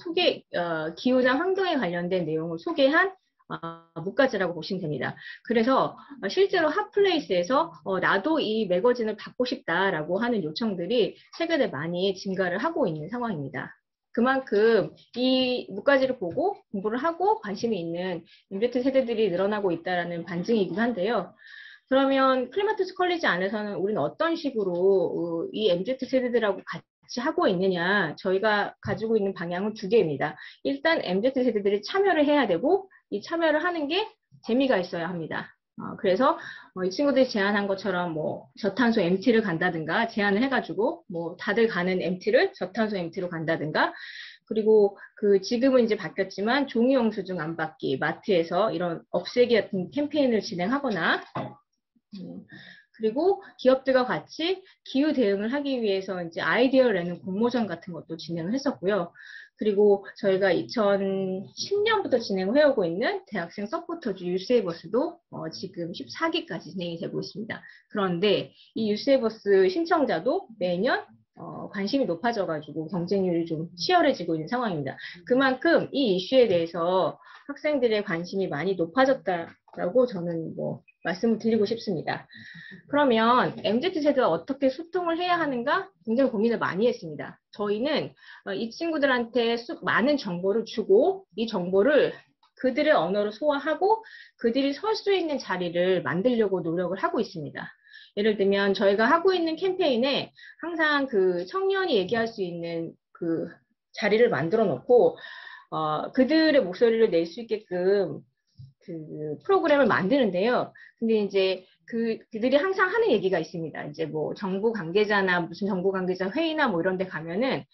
기후나 환경에 관련된 내용을 소개한 목가지라고 보시면 됩니다. 그래서 실제로 핫플레이스에서 나도 이 매거진을 받고 싶다라고 하는 요청들이 최근에 많이 증가를 하고 있는 상황입니다. 그만큼 이 목가지를 보고 공부를 하고 관심이 있는 MZ 세대들이 늘어나고 있다는 반증이기도 한데요. 그러면 클리마투스 컬리지 안에서는 우리는 어떤 식으로 이 MZ 세대들하고 같이 하고 있느냐, 저희가 가지고 있는 방향은 두 개입니다. 일단 MZ 세대들이 참여를 해야 되고 이 참여를 하는 게 재미가 있어야 합니다. 그래서 이 친구들이 제안한 것처럼 뭐 저탄소 MT를 간다든가 제안을 해가지고 뭐 다들 가는 MT를 저탄소 MT로 간다든가, 그리고 지금은 이제 바뀌었지만 종이 영수증 안 받기, 마트에서 이런 없애기 같은 캠페인을 진행하거나, 그리고 기업들과 같이 기후 대응을 하기 위해서 이제 아이디어를 내는 공모전 같은 것도 진행을 했었고요. 그리고 저희가 2010년부터 진행을 해오고 있는 대학생 서포터즈 유세이버스도 지금 14기까지 진행이 되고 있습니다. 그런데 이 유세이버스 신청자도 매년 관심이 높아져가지고 경쟁률이 좀 치열해지고 있는 상황입니다. 그만큼 이 이슈에 대해서 학생들의 관심이 많이 높아졌다라고 저는 말씀을 드리고 싶습니다. 그러면 MZ 세대와 어떻게 소통을 해야 하는가 굉장히 고민을 많이 했습니다. 저희는 이 친구들한테 많은 정보를 주고 이 정보를 그들의 언어로 소화하고 그들이 설 수 있는 자리를 만들려고 노력을 하고 있습니다. 예를 들면 저희가 하고 있는 캠페인에 항상 청년이 얘기할 수 있는 자리를 만들어 놓고 그들의 목소리를 낼 수 있게끔 프로그램을 만드는데요. 근데 이제 그들이 항상 하는 얘기가 있습니다. 이제 정부 관계자나 무슨 정부 관계자 회의나 이런 데 가면은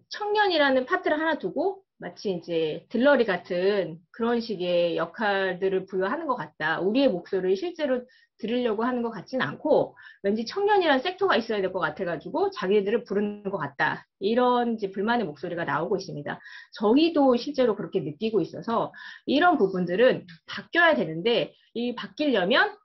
청년이라는 파트를 하나 두고 마치 이제 들러리 같은 그런 식의 역할들을 부여하는 것 같다. 우리의 목소리를 실제로 들으려고 하는 것 같진 않고 왠지 청년이라는 섹터가 있어야 될 것 같아가지고 자기들을 부르는 것 같다. 이런 이제 불만의 목소리가 나오고 있습니다. 저희도 실제로 그렇게 느끼고 있어서 이런 부분들은 바뀌어야 되는데 이 바뀌려면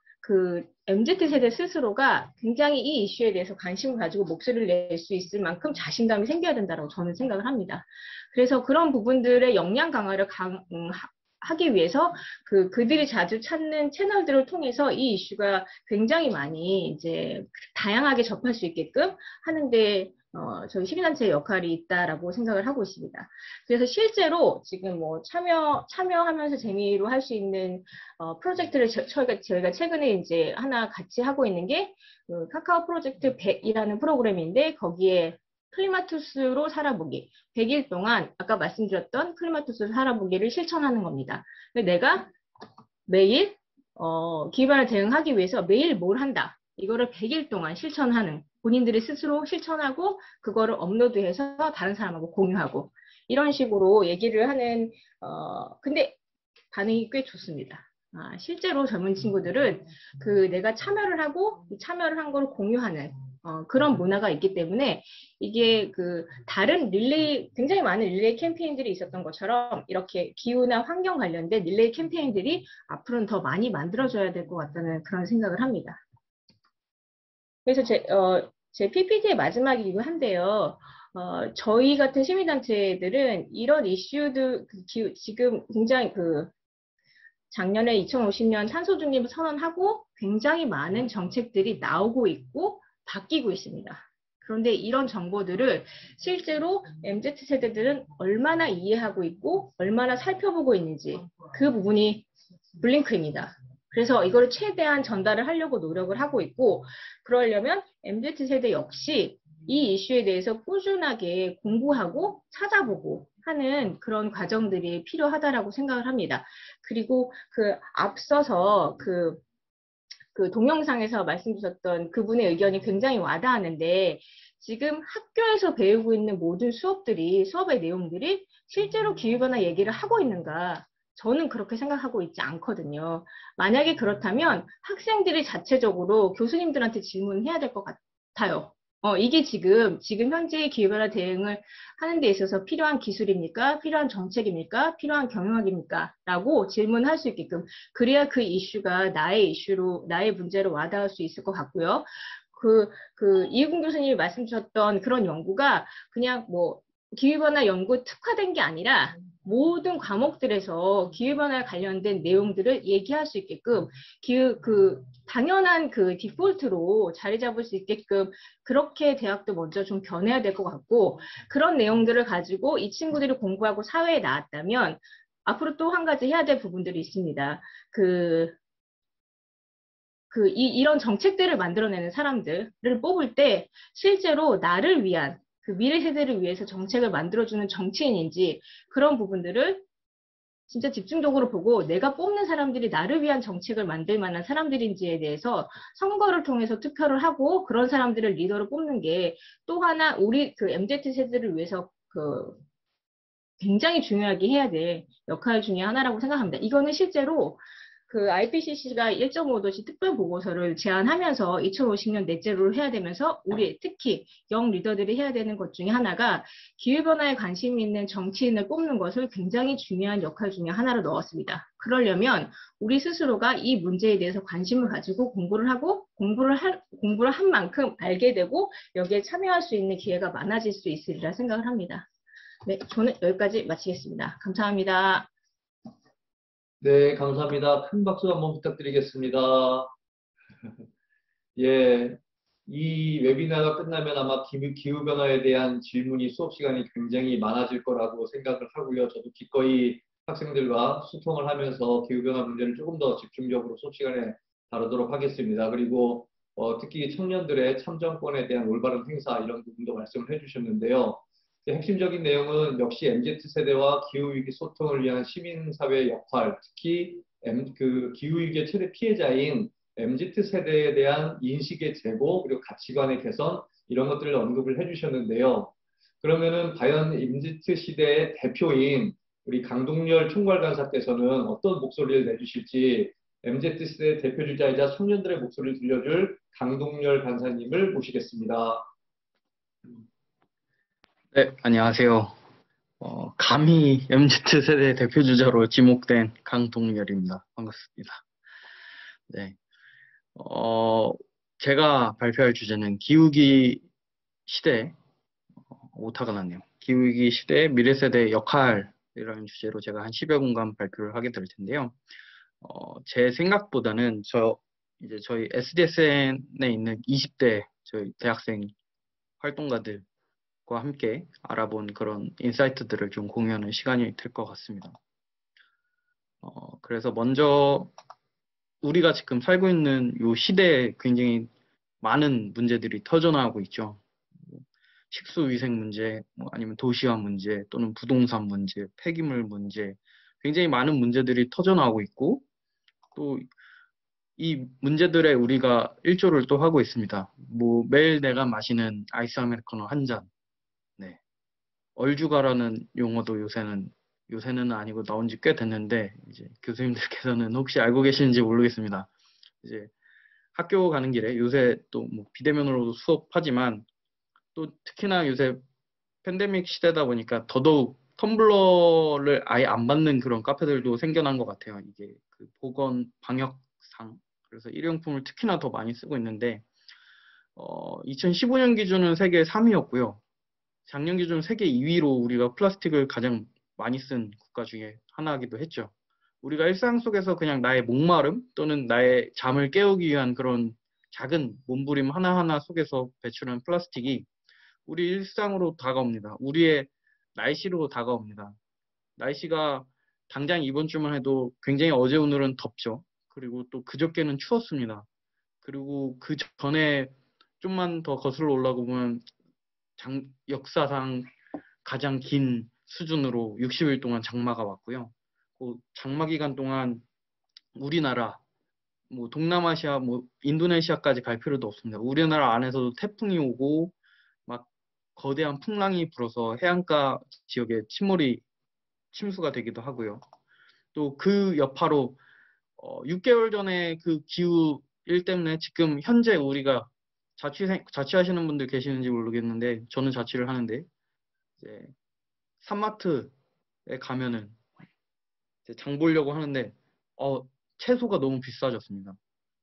MZ 세대 스스로가 굉장히 이 이슈에 대해서 관심을 가지고 목소리를 낼 수 있을 만큼 자신감이 생겨야 된다고 저는 생각을 합니다. 그래서 그런 부분들의 역량 강화를 하기 위해서 그들이 자주 찾는 채널들을 통해서 이 이슈가 굉장히 많이 이제 다양하게 접할 수 있게끔 하는데 저희 시민단체의 역할이 있다라고 생각을 하고 있습니다. 그래서 실제로 지금 참여하면서 재미로 할 수 있는 프로젝트를 저희가 최근에 이제 하나 같이 하고 있는 게 카카오 프로젝트 100이라는 프로그램인데 거기에 클리마투스로 살아보기. 100일 동안 아까 말씀드렸던 클리마투스로 살아보기를 실천하는 겁니다. 내가 매일 기후변화 대응하기 위해서 매일 뭘 한다. 이거를 100일 동안 실천하는, 본인들이 스스로 실천하고 그거를 업로드해서 다른 사람하고 공유하고 이런 식으로 얘기를 하는 근데 반응이 꽤 좋습니다. 실제로 젊은 친구들은 내가 참여를 하고 참여를 한 걸 공유하는 그런 문화가 있기 때문에 이게 다른 릴레이, 굉장히 많은 릴레이 캠페인들이 있었던 것처럼 이렇게 기후나 환경 관련된 릴레이 캠페인들이 앞으로는 더 많이 만들어져야 될 것 같다는 그런 생각을 합니다. 그래서 제 PPT의 마지막이기도 한데요. 저희 같은 시민단체들은 이런 이슈들, 지금 굉장히 작년에 2050년 탄소 중립을 선언하고 굉장히 많은 정책들이 나오고 있고 바뀌고 있습니다. 그런데 이런 정보들을 실제로 MZ 세대들은 얼마나 이해하고 있고 얼마나 살펴보고 있는지 그 부분이 블링크입니다. 그래서 이거를 최대한 전달을 하려고 노력을 하고 있고 그러려면 MZ 세대 역시 이 이슈에 대해서 꾸준하게 공부하고 찾아보고 하는 그런 과정들이 필요하다라고 생각을 합니다. 그리고 앞서서 동영상에서 말씀 주셨던 그분의 의견이 굉장히 와닿았는데 지금 학교에서 배우고 있는 모든 수업의 내용들이 실제로 기후변화 얘기를 하고 있는가? 저는 그렇게 생각하고 있지 않거든요. 만약에 그렇다면 학생들이 자체적으로 교수님들한테 질문해야 될 것 같아요. 이게 지금 현재의 기후변화 대응을 하는 데 있어서 필요한 기술입니까? 필요한 정책입니까? 필요한 경영학입니까? 라고 질문할 수 있게끔. 그래야 그 이슈가 나의 문제로 와닿을 수 있을 것 같고요. 이유근 교수님이 말씀 주셨던 그런 연구가 그냥 뭐 기후변화 연구 특화된 게 아니라 모든 과목들에서 기후변화에 관련된 내용들을 얘기할 수 있게끔 당연한 디폴트로 자리 잡을 수 있게끔 그렇게 대학도 먼저 좀 변해야 될 것 같고, 그런 내용들을 가지고 이 친구들이 공부하고 사회에 나왔다면 앞으로 또 한 가지 해야 될 부분들이 있습니다. 이런 정책들을 만들어내는 사람들을 뽑을 때 실제로 나를 위한 미래 세대를 위해서 정책을 만들어주는 정치인인지 그런 부분들을 진짜 집중적으로 보고 내가 뽑는 사람들이 나를 위한 정책을 만들 만한 사람들인지에 대해서 선거를 통해서 투표를 하고 그런 사람들을 리더로 뽑는 게 또 하나 우리 MZ 세대를 위해서 굉장히 중요하게 해야 될 역할 중에 하나라고 생각합니다. 이거는 실제로 IPCC가 1.5도시 특별 보고서를 제안하면서 2050년 넷제로를 해야 되면서 우리 특히 영 리더들이 해야 되는 것 중에 하나가 기후변화에 관심이 있는 정치인을 뽑는 것을 굉장히 중요한 역할 중에 하나로 넣었습니다. 그러려면 우리 스스로가 이 문제에 대해서 관심을 가지고 공부를 하고 공부를 한 만큼 알게 되고 여기에 참여할 수 있는 기회가 많아질 수 있으리라 생각을 합니다. 네, 저는 여기까지 마치겠습니다. 감사합니다. 네, 감사합니다. 큰 박수 한번 부탁드리겠습니다. 예, 이 웨비나가 끝나면 아마 기후변화에 대한 질문이 수업 시간이 굉장히 많아질 거라고 생각을 하고요. 저도 기꺼이 학생들과 소통을 하면서 기후변화 문제를 조금 더 집중적으로 수업 시간에 다루도록 하겠습니다. 그리고 특히 청년들의 참정권에 대한 올바른 행사 이런 부분도 말씀을 해주셨는데요. 핵심적인 내용은 역시 MZ세대와 기후위기 소통을 위한 시민사회의 역할, 특히 기후위기의 최대 피해자인 MZ세대에 대한 인식의 제고, 그리고 가치관의 개선, 이런 것들을 언급을 해주셨는데요. 그러면은 과연 MZ 시대의 대표인 우리 강동열 총괄간사께서는 어떤 목소리를 내주실지 MZ세대 대표주자이자 청년들의 목소리를 들려줄 강동열 간사님을 모시겠습니다. 네, 안녕하세요. 감히 MZ세대 대표주자로 지목된 강동열입니다. 반갑습니다. 네. 제가 발표할 주제는 기후위기 시대, 오타가 났네요. 기후위기 시대의 미래세대의 역할이라는 주제로 제가 한 10여 분간 발표를 하게 될 텐데요. 제 생각보다는 저희 SDSN에 있는 20대 저희 대학생 활동가들과 함께 알아본 그런 인사이트들을 좀 공유하는 시간이 될 것 같습니다. 그래서 먼저 우리가 지금 살고 있는 이 시대에 굉장히 많은 문제들이 터져나오고 있죠. 식수위생 문제, 아니면 도시화 문제, 또는 부동산 문제, 폐기물 문제, 굉장히 많은 문제들이 터져나오고 있고, 또 이 문제들에 우리가 일조를 또 하고 있습니다. 매일 내가 마시는 아이스 아메리카노 한 잔, 네. 얼주가라는 용어도 요새는 아니고 나온 지 꽤 됐는데, 이제 교수님들께서는 혹시 알고 계시는지 모르겠습니다. 이제 학교 가는 길에 요새 또 비대면으로도 수업하지만 또 특히나 요새 팬데믹 시대다 보니까 더더욱 텀블러를 아예 안 받는 그런 카페들도 생겨난 것 같아요. 이게 보건 방역상. 그래서 일회용품을 특히나 더 많이 쓰고 있는데 2015년 기준은 세계 3위였고요. 작년 기준 세계 2위로 우리가 플라스틱을 가장 많이 쓴 국가 중에 하나이기도 했죠. 우리가 일상 속에서 그냥 나의 목마름 또는 나의 잠을 깨우기 위한 그런 작은 몸부림 하나하나 속에서 배출한 플라스틱이 우리 일상으로 다가옵니다. 우리의 날씨로 다가옵니다. 날씨가 당장 이번 주만 해도 굉장히 어제 오늘은 덥죠. 그리고 또 그저께는 추웠습니다. 그리고 그 전에 좀만 더 거슬러 올라가 보면 역사상 가장 긴 수준으로 60일 동안 장마가 왔고요. 그 장마 기간 동안 우리나라, 동남아시아, 인도네시아까지 갈 필요도 없습니다. 우리나라 안에서도 태풍이 오고 막 거대한 풍랑이 불어서 해안가 지역에 침수가 되기도 하고요. 또 그 여파로 6개월 전에 그 기후 일 때문에 지금 현재 우리가 자취하시는 분들 계시는지 모르겠는데 저는 자취를 하는데 이제 산마트에 가면은 이제 장 보려고 하는데 채소가 너무 비싸졌습니다.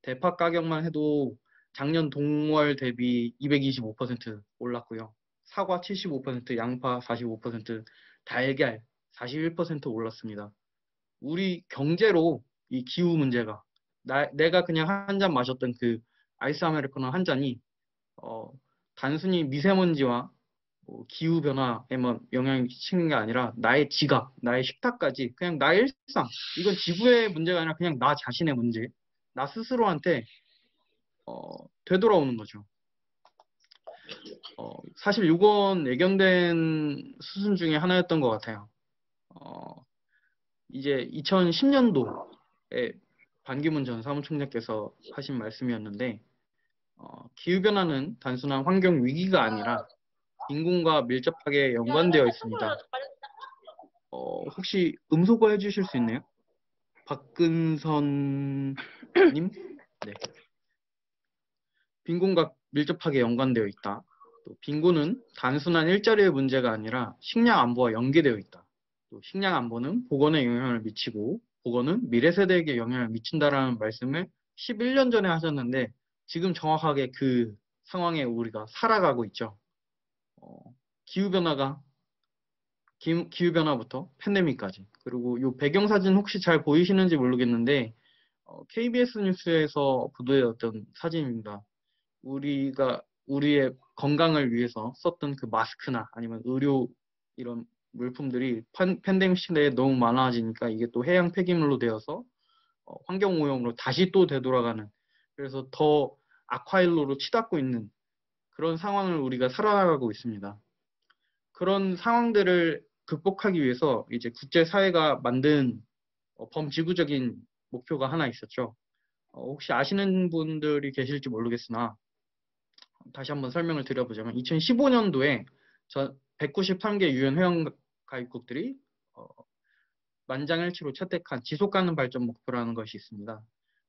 대파 가격만 해도 작년 동월 대비 225% 올랐고요. 사과 75%, 양파 45%, 달걀 41% 올랐습니다. 우리 경제로 이 기후 문제가 내가 그냥 한 잔 마셨던 그 아이스 아메리카노 한 잔이 단순히 미세먼지와 기후 변화에만 영향을 끼치는 게 아니라 나의 지갑, 나의 식탁까지 그냥 나의 일상, 이건 지구의 문제가 아니라 그냥 나 자신의 문제, 나 스스로한테 되돌아오는 거죠. 사실 이건 예견된 수순 중에 하나였던 것 같아요. 이제 2010년도에 반기문 전 사무총장께서 하신 말씀이었는데, 기후변화는 단순한 환경 위기가 아니라 인공과 밀접하게 연관되어 있습니다. 혹시 음소거 해주실 수 있나요? 박근선님? 네. 빈곤과 밀접하게 연관되어 있다. 또 빈곤은 단순한 일자리의 문제가 아니라 식량 안보와 연계되어 있다. 또 식량 안보는 보건에 영향을 미치고 보건은 미래 세대에게 영향을 미친다라는 말씀을 11년 전에 하셨는데 지금 정확하게 그 상황에 우리가 살아가고 있죠. 기후변화부터 팬데믹까지. 그리고 이 배경사진 혹시 잘 보이시는지 모르겠는데 KBS 뉴스에서 보도되었던 사진입니다. 우리가 우리의 건강을 위해서 썼던 그 마스크나 아니면 의료 이런 물품들이 팬데믹 시대에 너무 많아지니까 이게 또 해양 폐기물로 되어서 환경 오염으로 다시 또 되돌아가는, 그래서 더 악화일로로 치닫고 있는 그런 상황을 우리가 살아나가고 있습니다. 그런 상황들을 극복하기 위해서 이제 국제사회가 만든 범지구적인 목표가 하나 있었죠. 혹시 아시는 분들이 계실지 모르겠으나 다시 한번 설명을 드려보자면 2015년도에 193개 유엔 회원 가입국들이 만장일치로 채택한 지속가능 발전 목표라는 것이 있습니다.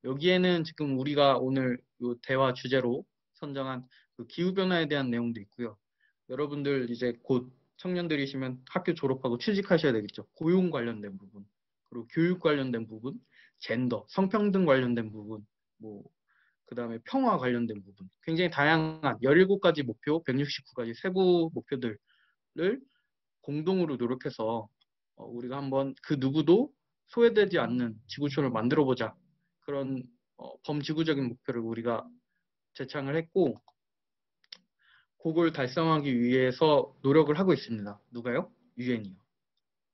여기에는 지금 우리가 오늘 이 대화 주제로 선정한 그 기후변화에 대한 내용도 있고요. 여러분들 이제 곧 청년들이시면 학교 졸업하고 취직하셔야 되겠죠. 고용 관련된 부분, 그리고 교육 관련된 부분, 젠더, 성평등 관련된 부분, 그 다음에 평화 관련된 부분, 굉장히 다양한 17가지 목표, 169가지 세부 목표들을 공동으로 노력해서 우리가 한번 그 누구도 소외되지 않는 지구촌을 만들어보자. 그런 범지구적인 목표를 우리가 제창을 했고 그걸 달성하기 위해서 노력을 하고 있습니다. 누가요? 유엔이요.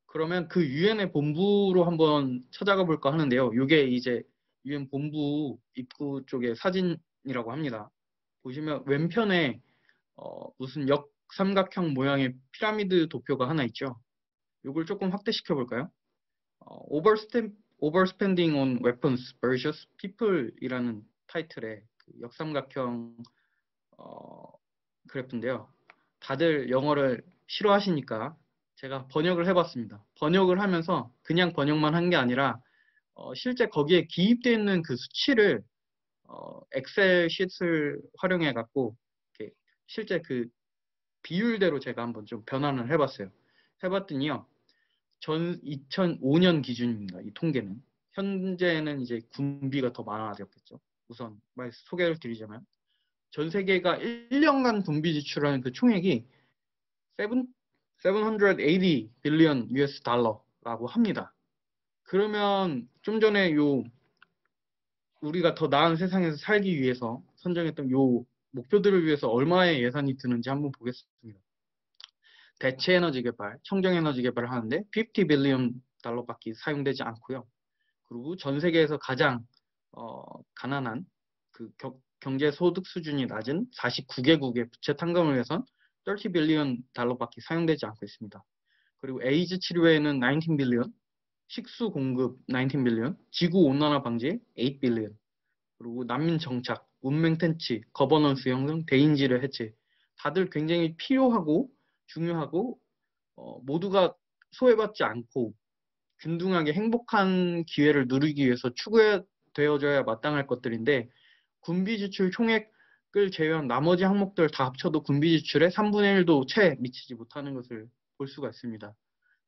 그러면 그 유엔의 본부로 한번 찾아가 볼까 하는데요. 이게 이제 유엔 본부 입구 쪽의 사진이라고 합니다. 보시면 왼편에 무슨 역삼각형 모양의 피라미드 도표가 하나 있죠. 이걸 조금 확대시켜 볼까요? Overspending on Weapons versus People이라는 타이틀의 그 역삼각형 그래프인데요. 다들 영어를 싫어하시니까 제가 번역을 해봤습니다. 번역을 하면서 그냥 번역만 한 게 아니라 실제 거기에 기입되어 있는 그 수치를 엑셀 시트를 활용해 갖고 실제 그 비율대로 제가 한번 좀 변환을 해봤어요. 해봤더니요. 2005년 기준입니다. 이 통계는. 현재는 이제 군비가 더 많아졌겠죠. 우선 소개를 드리자면 전 세계가 1년간 군비 지출하는 그 총액이 780 빌리언 US 달러라고 합니다. 그러면 좀 전에 우리가 더 나은 세상에서 살기 위해서 선정했던 요 목표들을 위해서 얼마의 예산이 드는지 한번 보겠습니다. 대체 에너지 개발, 청정 에너지 개발을 하는데 50 빌리언 달러밖에 사용되지 않고요. 그리고 전 세계에서 가장 가난한 그 경제 소득 수준이 낮은 49개국의 부채 탕감을 위해선 30 빌리언 달러밖에 사용되지 않고 있습니다. 그리고 에이즈 치료에는 19 빌리언, 식수 공급 19 빌리언, 지구 온난화 방지에 8 빌리언, 그리고 난민 정착, 문명 텐치, 거버넌스 형성, 대인지를 해체, 다들 굉장히 필요하고 중요하고 모두가 소외받지 않고 균등하게 행복한 기회를 누리기 위해서 추구되어져야 마땅할 것들인데 군비 지출 총액을 제외한 나머지 항목들 다 합쳐도 군비 지출의 3분의 1도 채 미치지 못하는 것을 볼 수가 있습니다.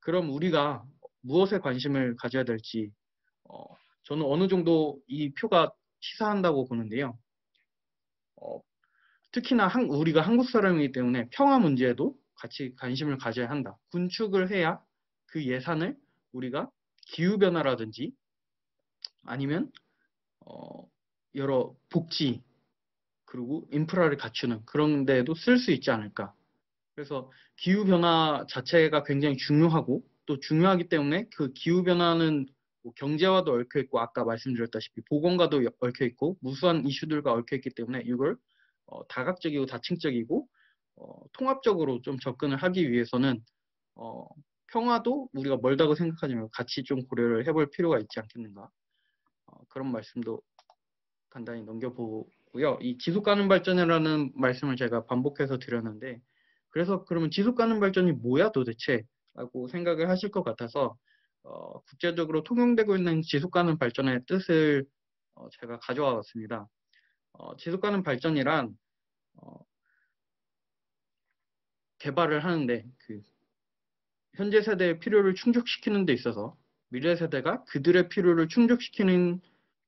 그럼 우리가 무엇에 관심을 가져야 될지 저는 어느 정도 이 표가 시사한다고 보는데요. 특히나 우리가 한국 사람이기 때문에 평화 문제에도 같이 관심을 가져야 한다. 군축을 해야 그 예산을 우리가 기후변화라든지 아니면 여러 복지 그리고 인프라를 갖추는 그런 데에도 쓸 수 있지 않을까. 그래서 기후변화 자체가 굉장히 중요하고 또 중요하기 때문에 그 기후변화는 뭐 경제와도 얽혀있고 아까 말씀드렸다시피 보건과도 얽혀있고 무수한 이슈들과 얽혀있기 때문에 이걸 다각적이고 다층적이고 통합적으로 좀 접근을 하기 위해서는 평화도 우리가 멀다고 생각하지 말고 같이 좀 고려를 해볼 필요가 있지 않겠는가. 그런 말씀도 간단히 넘겨보고요. 이 지속가능 발전이라는 말씀을 제가 반복해서 드렸는데 그래서 그러면 지속가능 발전이 뭐야 도대체? 라고 생각을 하실 것 같아서 국제적으로 통용되고 있는 지속가능 발전의 뜻을 제가 가져와 봤습니다. 지속가능 발전이란 개발을 하는데 그 현재 세대의 필요를 충족시키는 데 있어서 미래 세대가 그들의 필요를 충족시키는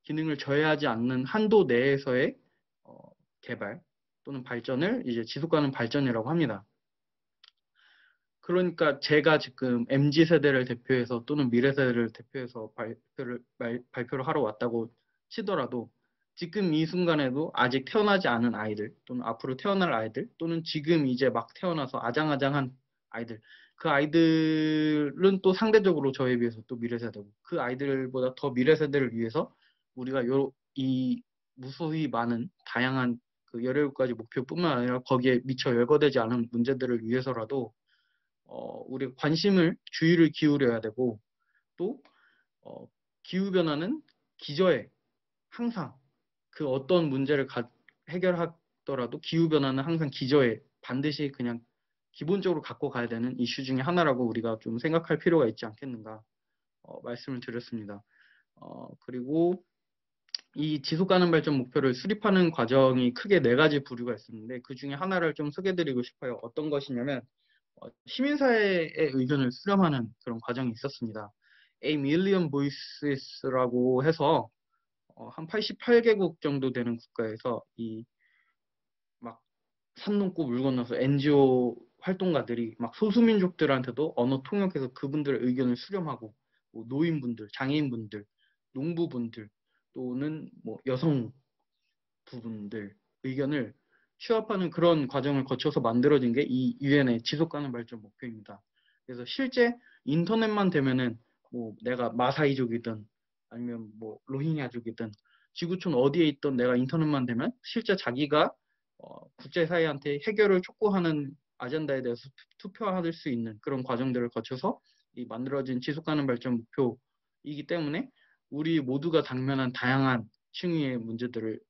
기능을 저해하지 않는 한도 내에서의 개발 또는 발전을 이제 지속가능 발전이라고 합니다. 그러니까 제가 지금 MZ세대를 대표해서 또는 미래세대를 대표해서 발표를 하러 왔다고 치더라도 지금 이 순간에도 아직 태어나지 않은 아이들 또는 앞으로 태어날 아이들 또는 지금 이제 막 태어나서 아장아장한 아이들 그 아이들은 또 상대적으로 저에 비해서 또 미래세대고 그 아이들보다 더 미래세대를 위해서 우리가 이 무수히 많은 다양한 그 17가지 목표뿐만 아니라 거기에 미처 열거되지 않은 문제들을 위해서라도 우리가 주의를 기울여야 되고 또 기후변화는 기저에 항상 그 어떤 문제를 해결하더라도 기후변화는 항상 기저에 반드시 그냥 기본적으로 갖고 가야 되는 이슈 중에 하나라고 우리가 좀 생각할 필요가 있지 않겠는가 말씀을 드렸습니다. 그리고 이 지속가능 발전 목표를 수립하는 과정이 크게 4가지 부류가 있었는데 그 중에 하나를 좀 소개드리고 싶어요. 어떤 것이냐면 시민사회의 의견을 수렴하는 그런 과정이 있었습니다. A Million Voices라고 해서 한 88개국 정도 되는 국가에서 이 막 산 넘고 물 건너서 NGO 활동가들이 막 소수민족들한테도 언어 통역해서 그분들의 의견을 수렴하고 뭐 노인분들, 장애인분들, 농부분들 또는 뭐 여성 부분들 의견을 취합하는 그런 과정을 거쳐서 만들어진 게 이 유엔의 지속가능 발전 목표입니다. 그래서 실제 인터넷만 되면은 뭐 내가 마사이족이든 아니면 뭐 로힝야족이든 지구촌 어디에 있던 내가 인터넷만 되면 실제 자기가 국제사회한테 해결을 촉구하는 아젠다에 대해서 투표할 수 있는 그런 과정들을 거쳐서 이 만들어진 지속가능 발전 목표이기 때문에 우리 모두가 당면한 다양한 층위의 문제들을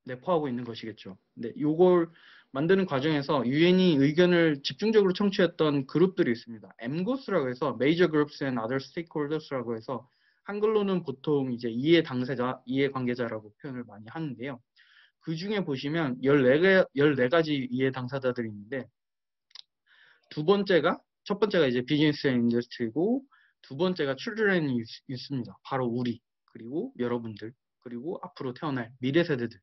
내포하고 있는 것이겠죠. 근데 이걸 만드는 과정에서 유엔이 의견을 집중적으로 청취했던 그룹들이 있습니다. MGOS라고 해서 Major Groups and Other Stakeholders라고 해서 한글로는 보통 이제 이해 당사자, 이해 관계자라고 표현을 많이 하는데요. 그 중에 보시면 14가지 이해 당사자들이 있는데 첫 번째가 이제 비즈니스 앤 인더스트리고 두 번째가 children and youth입니다. 바로 우리, 그리고 여러분들, 그리고 앞으로 태어날 미래 세대들,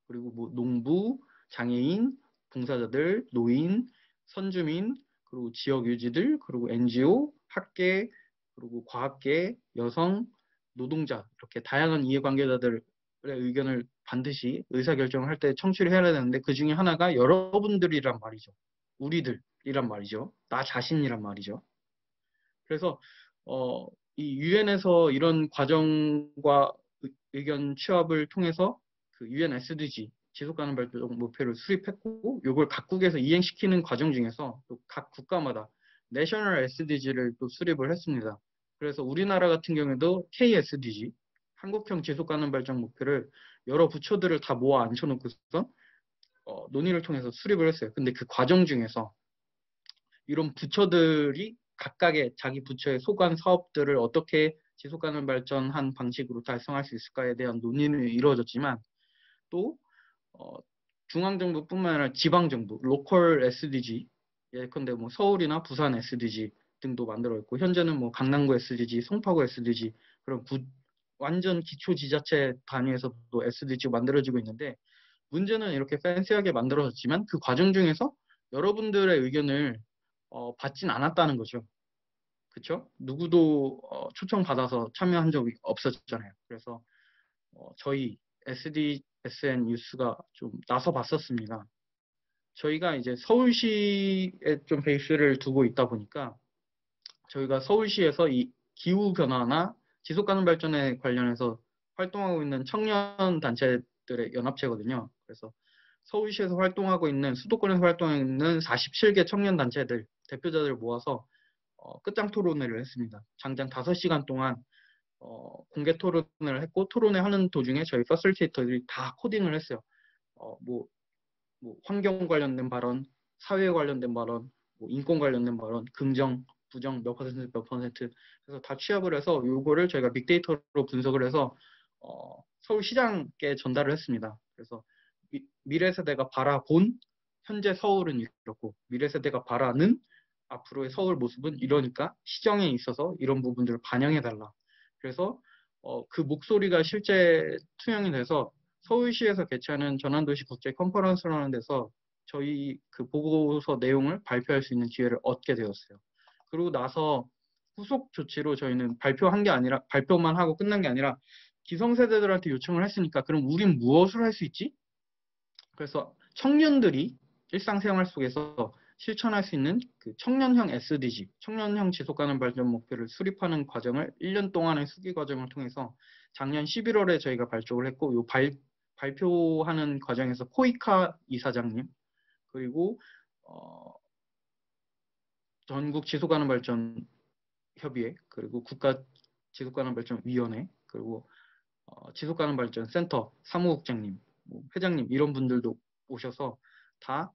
그리고 뭐 농부, 장애인, 봉사자들, 노인, 선주민, 그리고 지역 유지들, 그리고 NGO, 학계, 그리고 과학계, 여성, 노동자 이렇게 다양한 이해관계자들의 의견을 반드시 의사결정을 할 때 청취를 해야 되는데 그 중에 하나가 여러분들이란 말이죠. 우리들이란 말이죠. 나 자신이란 말이죠. 그래서 이 유엔에서 이런 과정과 의견 취합을 통해서 그 UN SDG 지속가능 발전 목표를 수립했고 이걸 각국에서 이행시키는 과정 중에서 또 각 국가마다 내셔널 SDG를 또 수립을 했습니다. 그래서 우리나라 같은 경우에도 KSDG 한국형 지속가능 발전 목표를 여러 부처들을 다 모아 앉혀놓고서 논의를 통해서 수립을 했어요. 근데 그 과정 중에서 이런 부처들이 각각의 자기 부처의 소관 사업들을 어떻게 지속가능 발전한 방식으로 달성할 수 있을까에 대한 논의는 이루어졌지만 또 중앙정부뿐만 아니라 지방정부, 로컬 SDG, 예컨대 뭐 서울이나 부산 SDG 등도 만들어 있고 현재는 뭐 강남구 SDG, 송파구 SDG 그런 완전 기초 지자체 단위에서도 SDG가 만들어지고 있는데 문제는 이렇게 팬시하게 만들어졌지만 그 과정 중에서 여러분들의 의견을 받진 않았다는 거죠. 그쵸? 누구도 초청받아서 참여한 적이 없었잖아요. 그래서 저희 SDSN 뉴스가 좀 나서 봤었습니다. 저희가 이제 서울시에 좀 베이스를 두고 있다 보니까 저희가 서울시에서 이 기후 변화나 지속 가능 발전에 관련해서 활동하고 있는 청년 단체들의 연합체거든요. 그래서 서울시에서 활동하고 있는 수도권에서 활동하고 있는 47개 청년 단체들 대표자들을 모아서 끝장 토론회를 했습니다. 장장 5시간 동안 공개 토론을 했고 토론회 하는 도중에 저희 퍼실리테이터들이 다 코딩을 했어요. 뭐 환경 관련된 발언, 사회 관련된 발언, 뭐 인권 관련된 발언, 긍정, 부정 몇 퍼센트 몇 퍼센트 그래서 다 취합을 해서 요거를 저희가 빅데이터로 분석을 해서 서울시장께 전달을 했습니다. 그래서 미래 세대가 바라본 현재 서울은 이렇고 미래 세대가 바라는 앞으로의 서울 모습은 이러니까 시정에 있어서 이런 부분들을 반영해달라. 그래서 그 목소리가 실제 투영이 돼서 서울시에서 개최하는 전환도시 국제 컨퍼런스라는 데서 저희 그 보고서 내용을 발표할 수 있는 기회를 얻게 되었어요. 그리고 나서 후속 조치로 저희는 발표한 게 아니라 발표만 하고 끝난 게 아니라 기성세대들한테 요청을 했으니까 그럼 우린 무엇을 할 수 있지? 그래서 청년들이 일상생활 속에서 실천할 수 있는 그 청년형 SDG, 청년형 지속가능 발전 목표를 수립하는 과정을 1년 동안의 수기 과정을 통해서 작년 11월에 저희가 발족을 했고 요 발표하는 과정에서 코이카 이사장님 그리고 전국 지속가능 발전 협의회 그리고 국가 지속가능 발전 위원회 그리고 지속가능 발전 센터 사무국장님, 뭐 회장님 이런 분들도 오셔서 다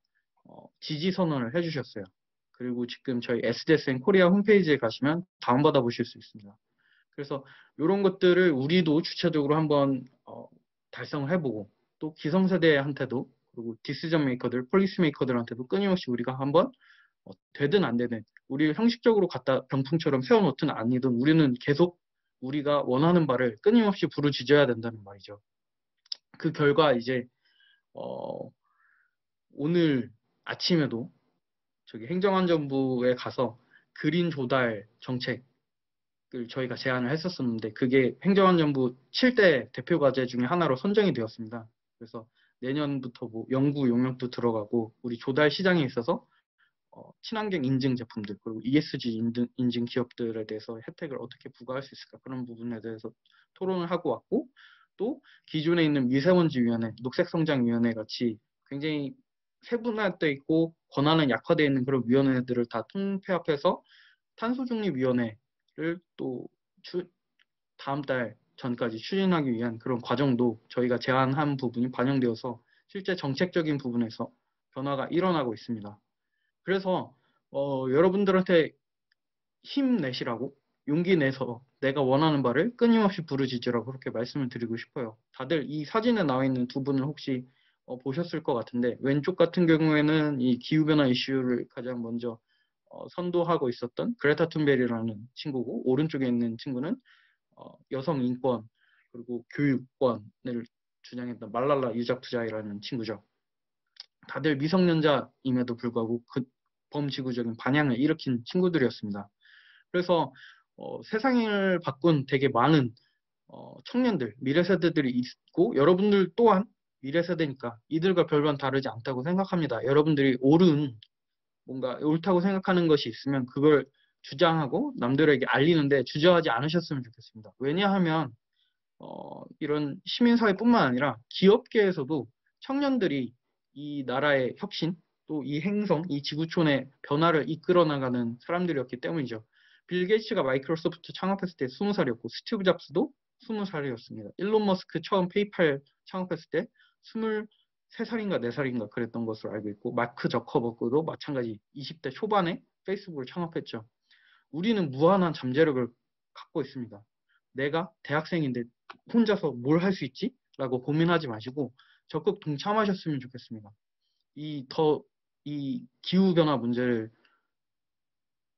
지지 선언을 해주셨어요. 그리고 지금 저희 SDSN 코리아 홈페이지에 가시면 다운받아 보실 수 있습니다. 그래서 이런 것들을 우리도 주체적으로 한번 달성을 해보고 또 기성세대한테도 그리고 디시전 메이커들, 폴리시 메이커들한테도 끊임없이 우리가 한번 되든 안 되든 우리 형식적으로 갖다 병풍처럼 세워놓든 아니든 우리는 계속 우리가 원하는 바를 끊임없이 부르짖어야 된다는 말이죠. 그 결과 이제 오늘 아침에도 저기 행정안전부에 가서 그린 조달 정책을 저희가 제안을 했었었는데 그게 행정안전부 7대 대표 과제 중에 하나로 선정이 되었습니다. 그래서 내년부터 뭐 연구 용역도 들어가고 우리 조달 시장에 있어서 친환경 인증 제품들 그리고 ESG 인증 기업들에 대해서 혜택을 어떻게 부과할 수 있을까 그런 부분에 대해서 토론을 하고 왔고 또 기존에 있는 미세먼지위원회, 녹색성장위원회 같이 굉장히 세분화되어 있고 권한은 약화되어 있는 그런 위원회들을 다 통폐합해서 탄소중립위원회를 또 다음 달 전까지 추진하기 위한 그런 과정도 저희가 제안한 부분이 반영되어서 실제 정책적인 부분에서 변화가 일어나고 있습니다. 그래서 여러분들한테 힘내시라고 용기 내서 내가 원하는 바를 끊임없이 부르짖으라고 그렇게 말씀을 드리고 싶어요. 다들 이 사진에 나와 있는 두 분을 혹시 보셨을 것 같은데 왼쪽 같은 경우에는 이 기후변화 이슈를 가장 먼저 선도하고 있었던 그레타 툰베리라는 친구고 오른쪽에 있는 친구는 여성 인권 그리고 교육권을 주장했던 말랄라 유자프자이라는 친구죠. 다들 미성년자임에도 불구하고 그 범지구적인 반향을 일으킨 친구들이었습니다. 그래서 세상을 바꾼 되게 많은 청년들, 미래 세대들이 있고 여러분들 또한 미래 세대니까 이들과 별반 다르지 않다고 생각합니다. 여러분들이 뭔가 옳다고 생각하는 것이 있으면 그걸 주장하고 남들에게 알리는데 주저하지 않으셨으면 좋겠습니다. 왜냐하면 이런 시민사회뿐만 아니라 기업계에서도 청년들이 이 나라의 혁신, 또 이 행성, 이 지구촌의 변화를 이끌어 나가는 사람들이었기 때문이죠. 빌 게이츠가 마이크로소프트 창업했을 때 20살이었고 스티브 잡스도 20살이었습니다. 일론 머스크 처음 페이팔 창업했을 때 23살인가 4살인가 그랬던 것으로 알고 있고 마크 저커버그도 마찬가지 20대 초반에 페이스북을 창업했죠. 우리는 무한한 잠재력을 갖고 있습니다. 내가 대학생인데 혼자서 뭘 할 수 있지? 라고 고민하지 마시고 적극 동참하셨으면 좋겠습니다. 이 기후변화 문제를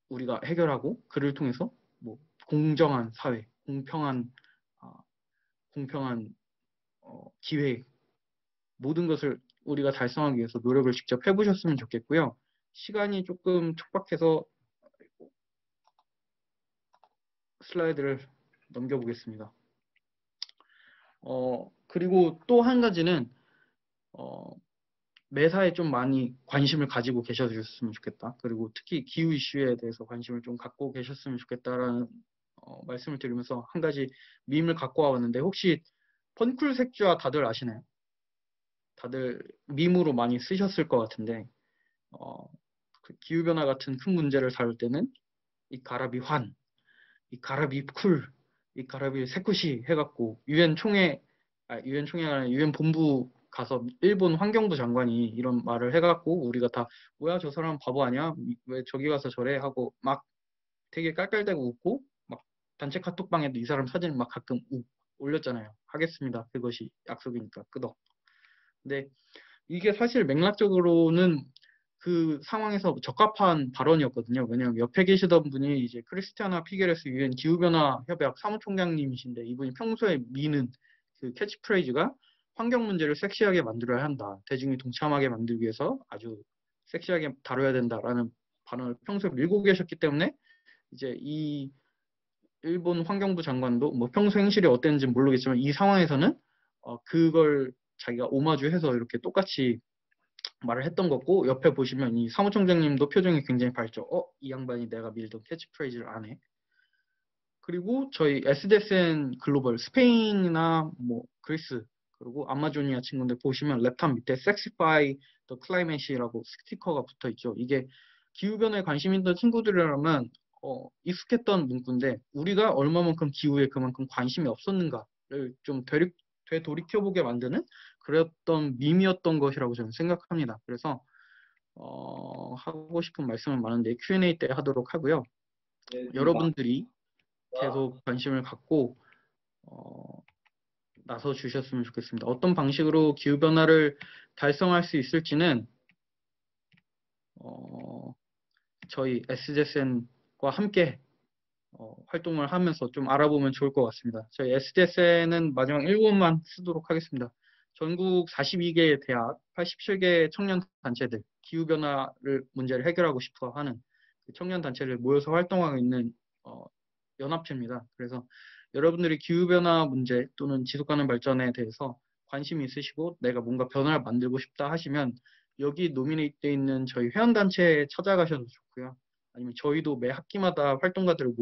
우리가 해결하고 그를 통해서 뭐 공정한 사회, 공평한 기회 모든 것을 우리가 달성하기 위해서 노력을 직접 해보셨으면 좋겠고요. 시간이 조금 촉박해서 슬라이드를 넘겨보겠습니다. 그리고 또 한 가지는 매사에 좀 많이 관심을 가지고 계셔주셨으면 좋겠다. 그리고 특히 기후 이슈에 대해서 관심을 좀 갖고 계셨으면 좋겠다라는 말씀을 드리면서 한 가지 밈을 갖고 와봤는데, 혹시 펀쿨 색주화 다들 아시나요? 다들 밈으로 많이 쓰셨을 것 같은데, 그 기후변화 같은 큰 문제를 다룰 때는 이 가라비 환, 이 가라비 쿨, 이 가라비 세쿠시 해갖고 유엔 총회가 아니라 유엔 본부 가서 일본 환경부 장관이 이런 말을 해갖고 우리가 다 뭐야 저 사람 바보 아니야? 왜 저기 가서 저래? 하고 막 되게 깔깔대고 웃고 막 단체 카톡방에도 이 사람 사진 막 가끔 올렸잖아요. 하겠습니다. 그것이 약속이니까 끄덕. 근데 이게 사실 맥락적으로는 그 상황에서 적합한 발언이었거든요. 왜냐하면 옆에 계시던 분이 이제 크리스티아나 피게레스 유엔 기후변화 협약 사무총장님이신데, 이분이 평소에 미는 그 캐치프레이즈가 환경 문제를 섹시하게 만들어야 한다. 대중이 동참하게 만들기 위해서 아주 섹시하게 다뤄야 된다라는 발언을 평소에 밀고 계셨기 때문에, 이제 이 일본 환경부 장관도 뭐 평소 행실이 어땠는지 모르겠지만 이 상황에서는 그걸 자기가 오마주해서 이렇게 똑같이 말을 했던 거고, 옆에 보시면 이 사무총장님도 표정이 굉장히 밝죠. 이 양반이 내가 밀던 캐치프레이즈를 안 해. 그리고 저희 SDSN 글로벌 스페인이나 뭐 그리스 그리고 아마조니아 친구들 보시면 랩탑 밑에 Sexify the Climate이라고 스티커가 붙어 있죠. 이게 기후변화에 관심 있는 친구들이라면 익숙했던 문구인데, 우리가 얼마만큼 기후에 그만큼 관심이 없었는가를 좀 되돌이켜보게 만드는 그랬던 밈이었던 것이라고 저는 생각합니다. 그래서 하고 싶은 말씀은 많은데 Q&A 때 하도록 하고요. 네, 여러분들이 계속 관심을 갖고 나서 주셨으면 좋겠습니다. 어떤 방식으로 기후변화를 달성할 수 있을지는 저희 SDSN과 함께 활동을 하면서 좀 알아보면 좋을 것 같습니다. 저희 SDSN은 마지막 1분만 쓰도록 하겠습니다. 전국 42개 대학, 87개 청년 단체들, 기후변화를 문제를 해결하고 싶어 하는 청년 단체를 모여서 활동하고 있는 연합체입니다. 그래서 여러분들이 기후변화 문제 또는 지속가능 발전에 대해서 관심이 있으시고 내가 뭔가 변화를 만들고 싶다 하시면 여기 노미네이트되어 있는 저희 회원단체에 찾아가셔도 좋고요. 아니면 저희도 매 학기마다 활동가들을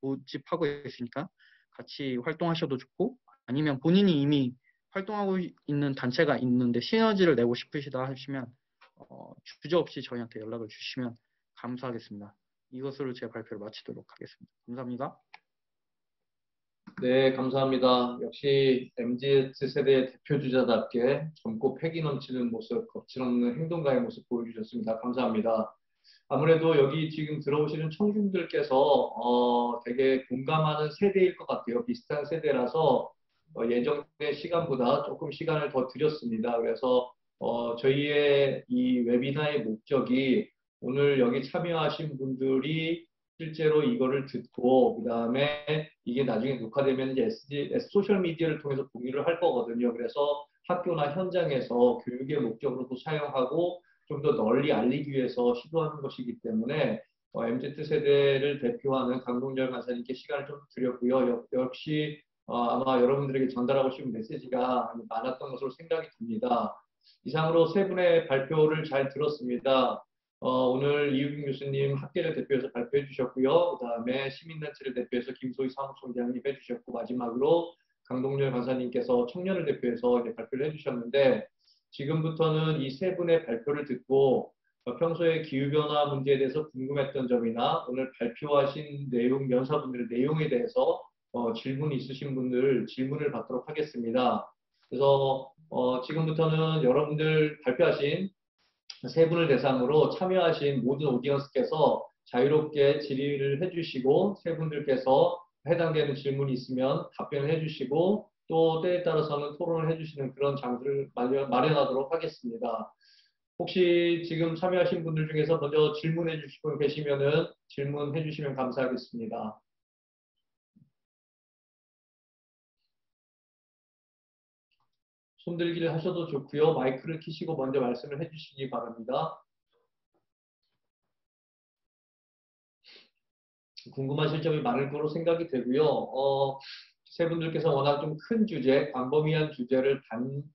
모집하고 있으니까 같이 활동하셔도 좋고, 아니면 본인이 이미 활동하고 있는 단체가 있는데 시너지를 내고 싶으시다 하시면 주저없이 저희한테 연락을 주시면 감사하겠습니다. 이것으로 제 발표를 마치도록 하겠습니다. 감사합니다. 네, 감사합니다. 역시 MZ 세대의 대표주자답게 젊고 패기 넘치는 모습, 거칠없는 행동가의 모습 보여주셨습니다. 감사합니다. 아무래도 여기 지금 들어오시는 청중들께서 되게 공감하는 세대일 것 같아요. 비슷한 세대라서 예정된 시간보다 조금 시간을 더 드렸습니다. 그래서 저희의 이 웨비나의 목적이 오늘 여기 참여하신 분들이 실제로 이거를 듣고 그다음에 이게 나중에 녹화되면 이제 소셜 미디어를 통해서 공유를 할 거거든요. 그래서 학교나 현장에서 교육의 목적으로도 사용하고 좀 더 널리 알리기 위해서 시도하는 것이기 때문에 MZ 세대를 대표하는 강동열 간사님께 시간을 좀 드렸고요. 역시 아마 여러분들에게 전달하고 싶은 메시지가 많았던 것으로 생각이 듭니다. 이상으로 세 분의 발표를 잘 들었습니다. 오늘 이유경 교수님 학계를 대표해서 발표해 주셨고요. 그 다음에 시민단체를 대표해서 김소희 사무총장님 해주셨고, 마지막으로 강동열 간사님께서 청년을 대표해서 이제 발표를 해주셨는데, 지금부터는 이 세 분의 발표를 듣고 평소에 기후변화 문제에 대해서 궁금했던 점이나 오늘 발표하신 내용, 연사분들의 내용에 대해서 질문 있으신 분들 질문을 받도록 하겠습니다. 그래서 지금부터는 여러분들 발표하신 세 분을 대상으로 참여하신 모든 오디언스께서 자유롭게 질의를 해주시고, 세 분들께서 해당되는 질문이 있으면 답변을 해주시고, 또 때에 따라서는 토론을 해주시는 그런 장소를 마련하도록 하겠습니다. 혹시 지금 참여하신 분들 중에서 먼저 질문해 주실 분 계시면은 질문해 주시면 감사하겠습니다. 손들기를 하셔도 좋고요. 마이크를 켜시고 먼저 말씀을 해주시기 바랍니다. 궁금하실 점이 많을 거로 생각이 되고요. 세 분들께서 워낙 좀 큰 주제, 광범위한 주제를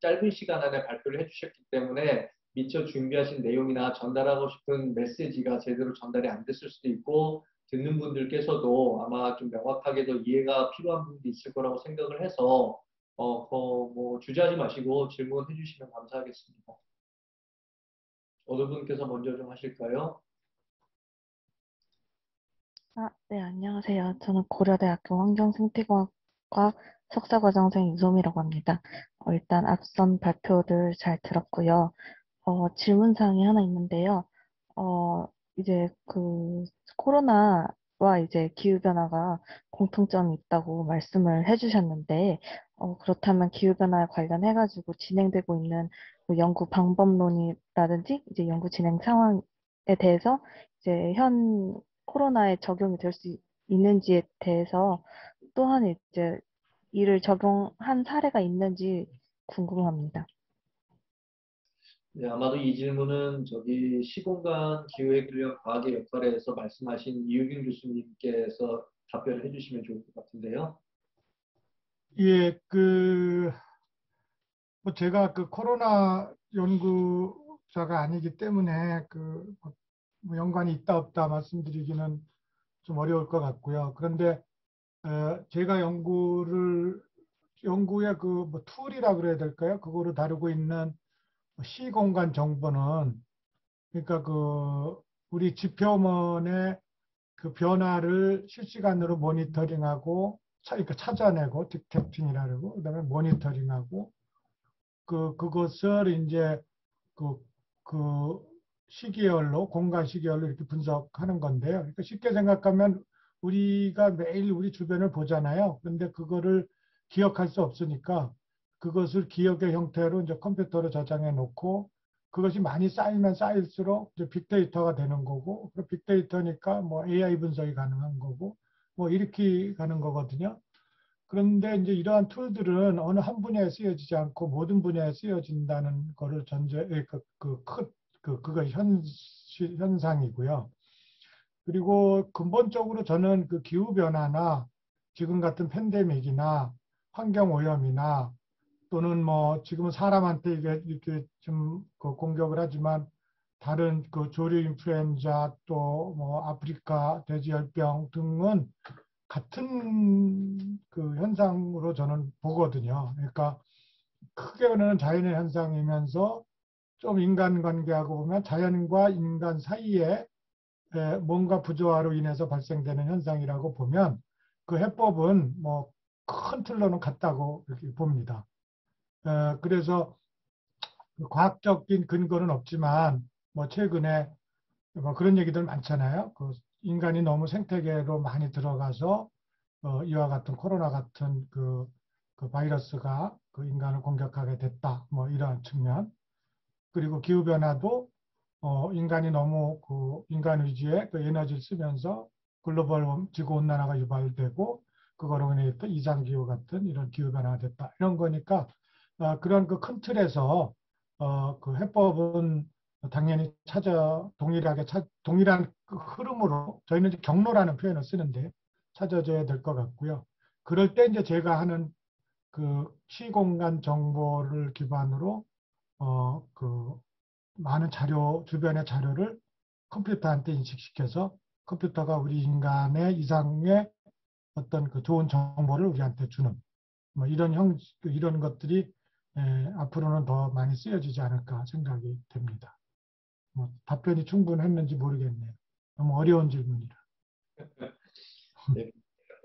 짧은 시간 안에 발표를 해주셨기 때문에 미처 준비하신 내용이나 전달하고 싶은 메시지가 제대로 전달이 안 됐을 수도 있고, 듣는 분들께서도 아마 좀 명확하게 더 이해가 필요한 부분이 있을 거라고 생각을 해서 뭐 주저하지 마시고 질문해 주시면 감사하겠습니다. 어느 분께서 먼저 좀 하실까요? 네, 안녕하세요. 저는 고려대학교 환경생태과학 석사과정생 유소미라고 합니다. 일단 앞선 발표를 잘 들었고요. 질문사항이 하나 있는데요. 어, 이제 그 코로나와 이제 기후변화가 공통점이 있다고 말씀을 해주셨는데, 그렇다면 기후변화에 관련해가지고 진행되고 있는 그 연구 방법론이라든지 이제 연구 진행 상황에 대해서 이제 현 코로나에 적용이 될 수 있는지에 대해서 또한 이제 이를 적용한 사례가 있는지 궁금합니다. 네, 아마도 이 질문은 저기 시공간 기후해결 과학의 역할에 대해서 말씀하신 이유균 교수님께서 답변을 해주시면 좋을 것 같은데요. 예, 뭐 제가 그 코로나 연구자가 아니기 때문에 뭐 연관이 있다 없다 말씀드리기는 좀 어려울 것 같고요. 그런데 제가 연구의 뭐 툴이라 그래야 될까요? 그거를 다루고 있는 시공간 정보는, 그러니까 우리 지표면의 그 변화를 실시간으로 모니터링하고 그러니까 찾아내고 디텍팅이라고, 그다음에 모니터링하고 그것을 이제 그, 그 시계열로, 공간 시계열로 이렇게 분석하는 건데요. 그러니까 쉽게 생각하면 우리가 매일 우리 주변을 보잖아요. 그런데 그거를 기억할 수 없으니까 그것을 기억의 형태로 이제 컴퓨터로 저장해 놓고, 그것이 많이 쌓이면 쌓일수록 이제 빅데이터가 되는 거고, 그 빅데이터니까 뭐 AI 분석이 가능한 거고, 뭐 이렇게 가는 거거든요. 그런데 이제 이러한 툴들은 어느 한 분야에 쓰여지지 않고 모든 분야에 쓰여진다는 거를 그거 현상이고요. 그리고 근본적으로 저는 그 기후변화나 지금 같은 팬데믹이나 환경오염이나 또는 뭐 지금은 사람한테 이게 이렇게 좀 공격을 하지만 다른 그 조류 인플루엔자 또 뭐 아프리카 돼지열병 등은 같은 그 현상으로 저는 보거든요. 그러니까 크게는 자연의 현상이면서 좀 인간관계하고 보면 자연과 인간 사이에 뭔가 부조화로 인해서 발생되는 현상이라고 보면 그 해법은 뭐 큰 틀로는 같다고 이렇게 봅니다. 그래서 과학적인 근거는 없지만 뭐 최근에 뭐 그런 얘기들 많잖아요. 그 인간이 너무 생태계로 많이 들어가서 이와 같은 코로나 같은 그 바이러스가 그 인간을 공격하게 됐다. 뭐 이런 측면. 그리고 기후변화도 인간이 너무 그 인간 위주의 그 에너지를 쓰면서 글로벌 지구온난화가 유발되고 그거로 인해 또 이상기후 같은 이런 기후변화가 됐다. 이런 거니까 그런 그 큰 틀에서 그 해법은 당연히 동일한 그 흐름으로 저희는 이제 경로라는 표현을 쓰는데 찾아줘야 될 것 같고요. 그럴 때 이제 제가 하는 그 시공간 정보를 기반으로 그 많은 주변의 자료를 컴퓨터한테 인식시켜서 컴퓨터가 우리 인간의 이상의 어떤 그 좋은 정보를 우리한테 주는 뭐 이런 것들이 앞으로는 더 많이 쓰여지지 않을까 생각이 됩니다. 뭐 답변이 충분했는지 모르겠네요. 너무 어려운 질문이라. 네,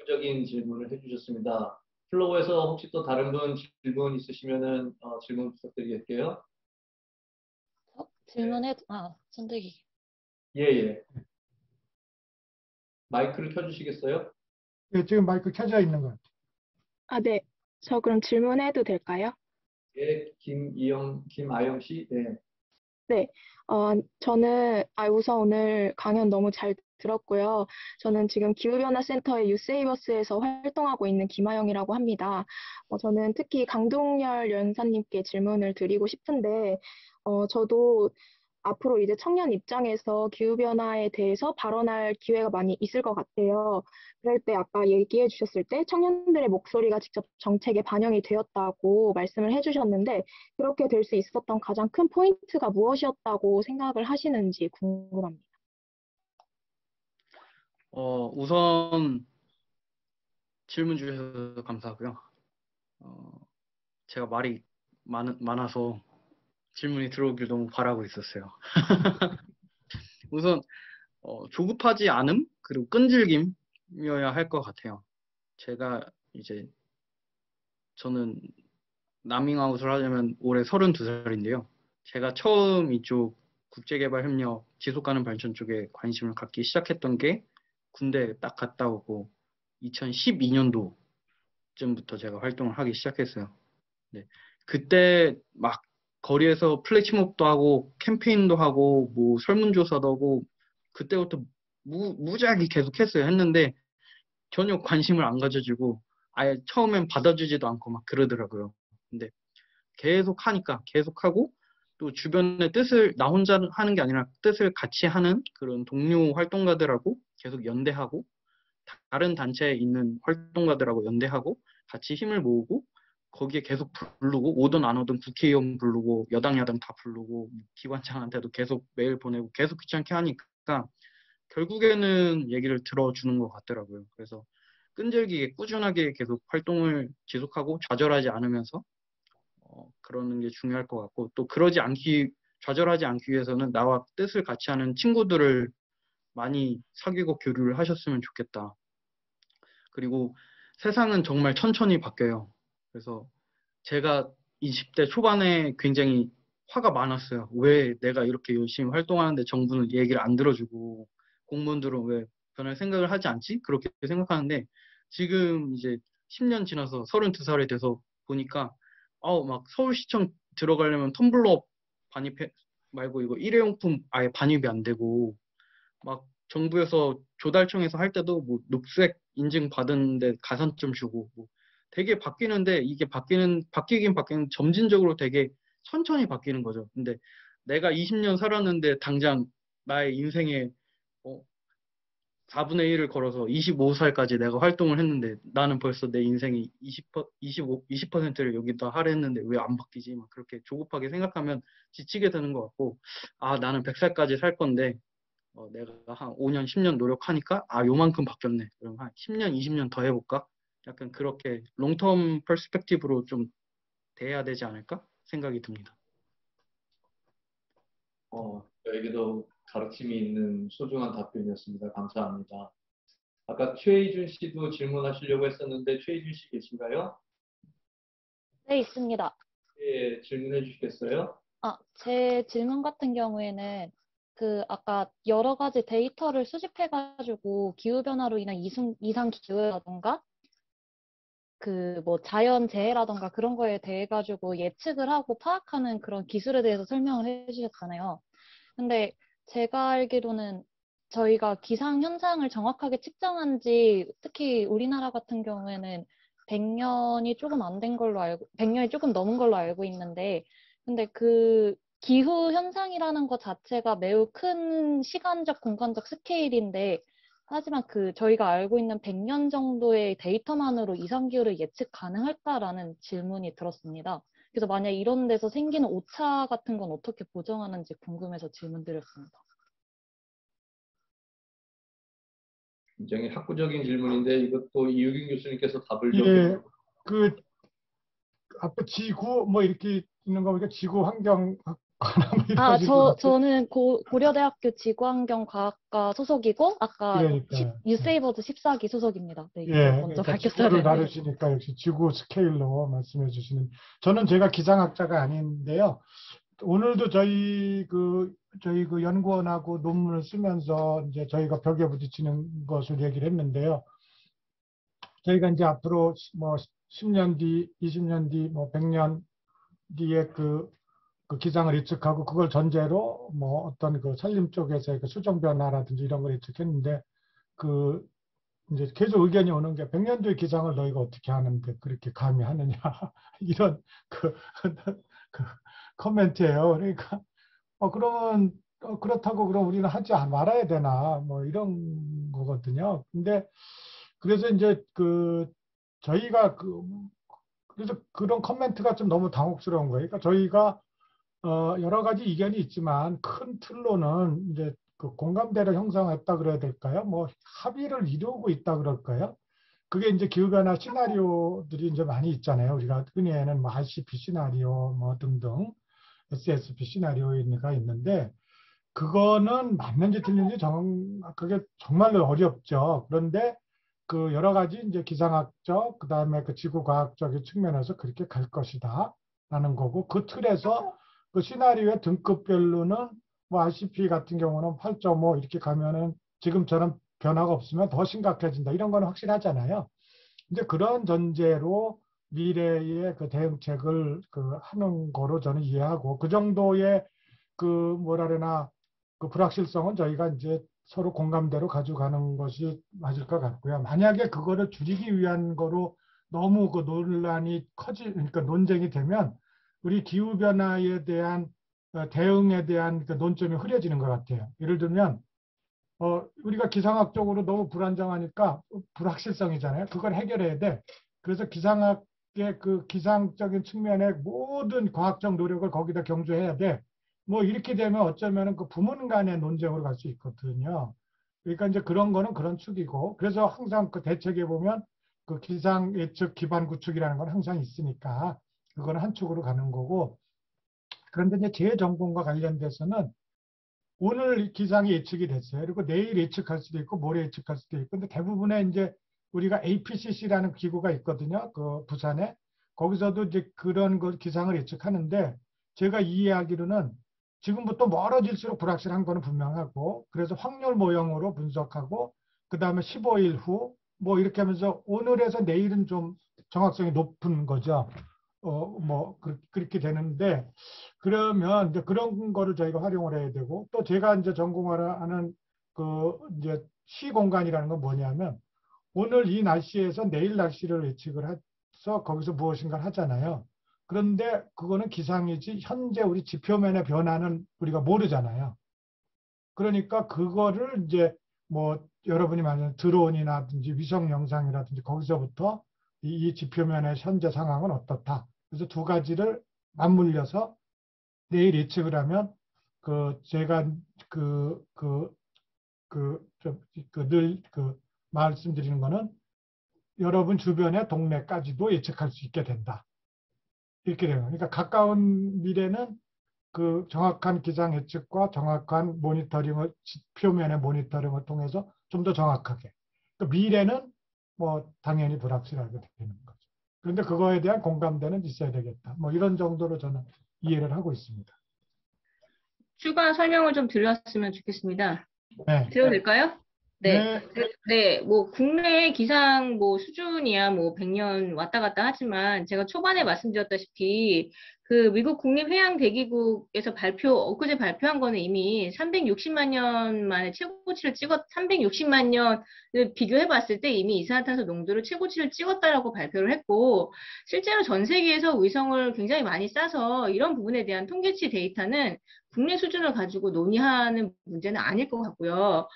적인 질문을 해주셨습니다. 플로우에서 혹시 또 다른 분 질문 있으시면은 질문 부탁드리겠게요. 손들기. 예, 예. 마이크를 켜주시겠어요? 예, 지금 마이크 켜져 있는 것 같아요. 네. 저 그럼 질문해도 될까요? 예, 김아영 씨. 네. 네, 우선 오늘 강연 너무 잘 들었고요. 저는 지금 기후변화센터의 유세이버스에서 활동하고 있는 김아영이라고 합니다. 저는 특히 강동열 연사님께 질문을 드리고 싶은데, 저도 앞으로 이제 청년 입장에서 기후변화에 대해서 발언할 기회가 많이 있을 것 같아요. 그럴 때 아까 얘기해 주셨을 때 청년들의 목소리가 직접 정책에 반영이 되었다고 말씀을 해 주셨는데, 그렇게 될 수 있었던 가장 큰 포인트가 무엇이었다고 생각을 하시는지 궁금합니다. 우선 질문 주셔서 감사하고요. 제가 말이 많아서 질문이 들어오길 너무 바라고 있었어요. 우선 조급하지 않음 그리고 끈질김이어야 할 것 같아요. 저는 나밍아웃을 하려면 올해 32살인데요. 제가 처음 이쪽 국제개발협력, 지속가능 발전 쪽에 관심을 갖기 시작했던 게 군대 딱 갔다 오고 2012년도쯤부터 제가 활동을 하기 시작했어요. 네. 그때 막 거리에서 플래시몹도 하고 캠페인도 하고 뭐 설문조사도 하고 그때부터 무지하게 계속 했는데 전혀 관심을 안 가져주고 아예 처음엔 받아주지도 않고 막 그러더라고요. 근데 계속 하니까 계속 하고 또 주변의 뜻을 나 혼자 하는 게 아니라 뜻을 같이 하는 그런 동료 활동가들하고 계속 연대하고 다른 단체에 있는 활동가들하고 연대하고 같이 힘을 모으고 거기에 계속 부르고 오든 안 오든 국회의원 부르고 여당 야당 다 부르고 기관장한테도 계속 메일 보내고 계속 귀찮게 하니까 결국에는 얘기를 들어주는 것 같더라고요. 그래서 끈질기게 꾸준하게 계속 활동을 지속하고 좌절하지 않으면서 그러는 게 중요할 것 같고 또 좌절하지 않기 위해서는 나와 뜻을 같이 하는 친구들을 많이 사귀고 교류를 하셨으면 좋겠다. 그리고 세상은 정말 천천히 바뀌어요. 그래서 제가 20대 초반에 굉장히 화가 많았어요. 왜 내가 이렇게 열심히 활동하는데 정부는 얘기를 안 들어주고 공무원들은 왜 변할 생각을 하지 않지? 그렇게 생각하는데 지금 이제 10년 지나서 32살이 돼서 보니까 막 서울시청 들어가려면 텀블러 반입 말고 이거 일회용품 아예 반입이 안 되고 막 정부에서 조달청에서 할 때도 뭐 녹색 인증 받았는데 가산점 주고 뭐 되게 바뀌는데 이게 바뀌긴 점진적으로 되게 천천히 바뀌는 거죠. 근데 내가 20년 살았는데 당장 나의 인생의 4분의 1을 걸어서 25살까지 내가 활동을 했는데 나는 벌써 내 인생의 20%를 여기다 할애했는데 왜 안 바뀌지? 막 그렇게 조급하게 생각하면 지치게 되는 것 같고 나는 100살까지 살 건데 내가 한 5년, 10년 노력하니까 요만큼 바뀌었네. 그럼 한 10년, 20년 더 해볼까? 약간 그렇게 롱텀 퍼스펙티브로 좀 돼야 되지 않을까 생각이 듭니다. 저에게도 가르침이 있는 소중한 답변이었습니다. 감사합니다. 아까 최희준 씨도 질문하시려고 했었는데 최희준 씨 계신가요? 네, 있습니다. 예, 질문해 주시겠어요? 제 질문 같은 경우에는 아까 여러 가지 데이터를 수집해가지고 기후변화로 인한 이상 기후라던가 뭐 자연재해라던가 그런 거에 대해 가지고 예측을 하고 파악하는 그런 기술에 대해서 설명을 해주셨잖아요. 근데 제가 알기로는 저희가 기상 현상을 정확하게 측정한 지 특히 우리나라 같은 경우에는 100년이 조금 안 된 걸로 100년이 조금 넘은 걸로 알고 있는데, 근데 기후 현상이라는 것 자체가 매우 큰 시간적, 공간적 스케일인데, 하지만 저희가 알고 있는 100년 정도의 데이터만으로 이상기후를 예측 가능할까라는 질문이 들었습니다. 그래서 만약 이런 데서 생기는 오차 같은 건 어떻게 보정하는지 궁금해서 질문드렸습니다. 굉장히 학구적인 질문인데 이것도 이유경 교수님께서 답을 좀 예, 앞에 지구 뭐 이렇게 있는 거 보니까 지구 환경 저는 고려대학교 지구환경과학과 소속이고 아까 그러니까 유세이버즈 14기 소속입니다. 네, 예, 먼저 그러니까 밝혔어야 지구를 되는데. 다루시니까 역시 지구 스케일로 말씀해 주시는. 저는 제가 기상학자가 아닌데요. 오늘도 저희 그 연구원하고 논문을 쓰면서 이제 저희가 벽에 부딪히는 것을 얘기를 했는데요. 저희가 이제 앞으로 뭐 10년 뒤, 20년 뒤, 뭐 100년 뒤에 그 기상을 예측하고 그걸 전제로 뭐 어떤 그 산림 쪽에서의 그 수정 변화라든지 이런 걸 예측했는데 그 이제 계속 의견이 오는 게 100년 뒤의 기상을 너희가 어떻게 하는데 그렇게 감히 하느냐 이런 그, 그 코멘트예요. 그러니까 그러면 그렇다고 그럼 우리는 하지 말아야 되나 뭐 이런 거거든요. 근데 그래서 이제 그 저희가 그래서 그런 코멘트가 좀 너무 당혹스러운 거예요. 그러니까 저희가 여러 가지 이견이 있지만 큰 틀로는 이제 그 공감대를 형성했다 그래야 될까요? 뭐 합의를 이루고 있다 그럴까요? 그게 이제 기후변화 시나리오들이 이제 많이 있잖아요. 우리가 흔히에는 뭐 RCP 시나리오 뭐 등등 SSP 시나리오가 있는데 그거는 맞는지 틀린지 그게 정말로 어렵죠. 그런데 그 여러 가지 이제 기상학적 그다음에 그 지구과학적인 측면에서 그렇게 갈 것이다 라는 거고 그 틀에서 그 시나리오의 등급별로는 뭐 RCP 같은 경우는 8.5 이렇게 가면은 지금처럼 변화가 없으면 더 심각해진다 이런 거는 확실하잖아요. 이제 그런 전제로 미래의 그 대응책을 그 하는 거로 저는 이해하고 그 정도의 그 뭐라 그러나 그 불확실성은 저희가 이제 서로 공감대로 가져가는 것이 맞을 것 같고요. 만약에 그거를 줄이기 위한 거로 너무 그 논란이 그러니까 논쟁이 되면 우리 기후변화에 대한 대응에 대한 그 논점이 흐려지는 것 같아요. 예를 들면 우리가 기상학적으로 너무 불안정하니까 불확실성이잖아요. 그걸 해결해야 돼. 그래서 기상학의 그 기상적인 측면의 모든 과학적 노력을 거기다 경주해야 돼. 뭐 이렇게 되면 어쩌면은 그 부문 간의 논쟁으로 갈 수 있거든요. 그러니까 이제 그런 거는 그런 축이고, 그래서 항상 그 대책에 보면 그 기상 예측 기반 구축이라는 건 항상 있으니까 그거는 한 축으로 가는 거고. 그런데 이제 재정공과 관련돼서는 오늘 기상이 예측이 됐어요. 그리고 내일 예측할 수도 있고 모레 예측할 수도 있고. 근데 대부분의 이제 우리가 APCC라는 기구가 있거든요. 그 부산에. 거기서도 이제 그런 거 기상을 예측하는데 제가 이해하기로는 지금부터 멀어질수록 불확실한 거는 분명하고 그래서 확률 모형으로 분석하고 그다음에 15일 후 뭐 이렇게 하면서 오늘에서 내일은 좀 정확성이 높은 거죠. 뭐 그렇게 되는데 그러면 이제 그런 거를 저희가 활용을 해야 되고 또 제가 이제 전공하는 그 이제 시공간이라는 건 뭐냐면 오늘 이 날씨에서 내일 날씨를 예측을 해서 거기서 무엇인가를 하잖아요. 그런데 그거는 기상이지 현재 우리 지표면의 변화는 우리가 모르잖아요. 그러니까 그거를 이제 뭐 여러분이 말하는 드론이라든지 위성 영상이라든지 거기서부터 이 지표면의 현재 상황은 어떻다. 그래서 두 가지를 맞물려서 내일 예측을 하면 그 제가 늘 말씀드리는 거는 여러분 주변의 동네까지도 예측할 수 있게 된다. 이렇게 돼요. 그러니까 가까운 미래는 그 정확한 기상 예측과 정확한 모니터링을 지표면의 모니터링을 통해서 좀 더 정확하게. 그 미래는 뭐 당연히 불확실하게 되는 거죠. 그런데 그거에 대한 공감대는 있어야 되겠다. 뭐 이런 정도로 저는 이해를 하고 있습니다. 추가 설명을 좀 드렸으면 좋겠습니다. 네. 드려도 될까요? 네. 네. 네, 뭐 국내 기상 뭐 수준이야 뭐 100년 왔다 갔다 하지만 제가 초반에 말씀드렸다시피 그 미국 국립해양대기국에서 엊그제 발표한 거는 이미 360만 년 만에 최고치를 360만 년을 비교해 봤을 때 이미 이산화탄소 농도를 최고치를 찍었다라고 발표를 했고 실제로 전 세계에서 위성을 굉장히 많이 쏴서 이런 부분에 대한 통계치 데이터는 국내 수준을 가지고 논의하는 문제는 아닐 것 같고요.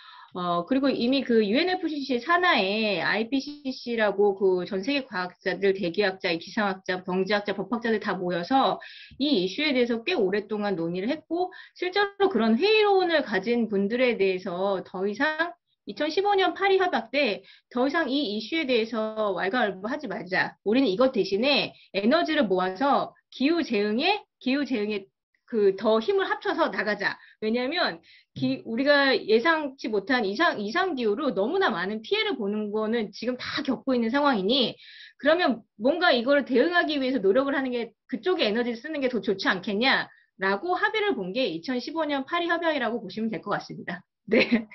그리고 이미 그 UNFCC 산하에 IPCC라고 그 전 세계 과학자들, 대기학자, 기상학자, 경제학자, 법학자들 다 모여서 이 이슈에 대해서 꽤 오랫동안 논의를 했고, 실제로 그런 회의론을 가진 분들에 대해서 더 이상 2015년 파리 협약 때 더 이상 이 이슈에 대해서 왈가왈부하지 말자. 우리는 이것 대신에 에너지를 모아서 기후 재응에 그 더 힘을 합쳐서 나가자. 왜냐하면 우리가 예상치 못한 이상 기후로 너무나 많은 피해를 보는 거는 지금 다 겪고 있는 상황이니 그러면 뭔가 이걸 대응하기 위해서 노력을 하는 게 그쪽에 에너지를 쓰는 게 더 좋지 않겠냐라고 합의를 본 게 2015년 파리 협약이라고 보시면 될 것 같습니다. 네.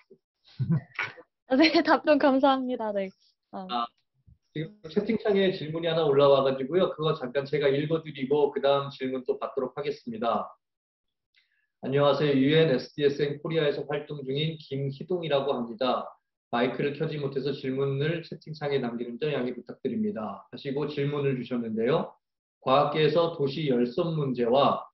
네, 답변 감사합니다. 네. 지금 채팅창에 질문이 하나 올라와가지고요. 그거 잠깐 제가 읽어드리고 그 다음 질문 또 받도록 하겠습니다. 안녕하세요. UN SDSN 코리아에서 활동 중인 김희동이라고 합니다. 마이크를 켜지 못해서 질문을 채팅창에 남기는 점 양해 부탁드립니다. 하시고 질문을 주셨는데요. 과학계에서 도시 열섬 문제와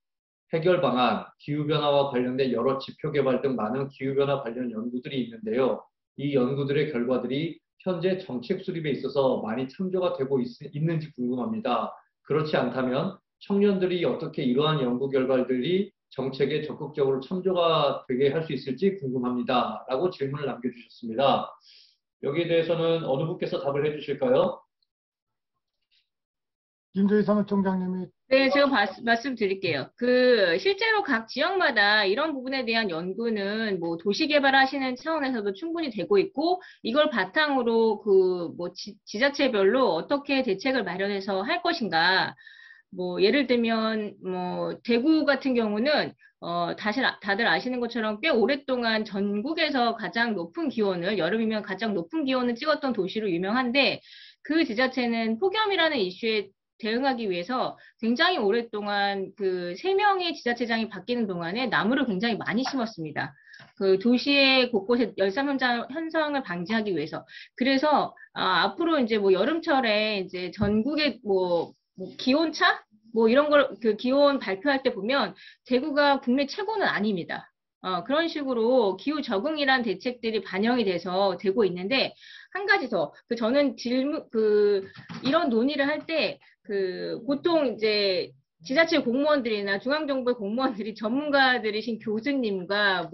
해결 방안, 기후변화와 관련된 여러 지표 개발 등 많은 기후변화 관련 연구들이 있는데요. 이 연구들의 결과들이 현재 정책 수립에 있어서 많이 참조가 되고 있는지 궁금합니다. 그렇지 않다면 청년들이 어떻게 이러한 연구 결과들이 정책에 적극적으로 참조가 되게 할 수 있을지 궁금합니다. 라고 질문을 남겨주셨습니다. 여기에 대해서는 어느 분께서 답을 해주실까요? 김조희 사무총장님이. 네, 제가 말씀드릴게요. 실제로 각 지역마다 이런 부분에 대한 연구는 뭐 도시 개발하시는 차원에서도 충분히 되고 있고, 이걸 바탕으로 지자체별로 어떻게 대책을 마련해서 할 것인가. 뭐, 예를 들면, 대구 같은 경우는, 다들 아시는 것처럼 꽤 오랫동안 전국에서 가장 높은 기온을, 여름이면 가장 높은 기온을 찍었던 도시로 유명한데, 그 지자체는 폭염이라는 이슈에 대응하기 위해서 굉장히 오랫동안 3명의 지자체장이 바뀌는 동안에 나무를 굉장히 많이 심었습니다. 도시의 곳곳에 열섬 현상을 방지하기 위해서. 그래서, 앞으로 이제 여름철에 이제 전국의 기온차? 이런 걸, 기온 발표할 때 보면 대구가 국내 최고는 아닙니다. 그런 식으로 기후 적응이란 대책들이 반영이 돼서 되고 있는데, 한 가지 더, 저는 이런 논의를 할 때, 보통 이제 지자체 공무원들이나 중앙정부의 공무원들이 전문가들이신 교수님과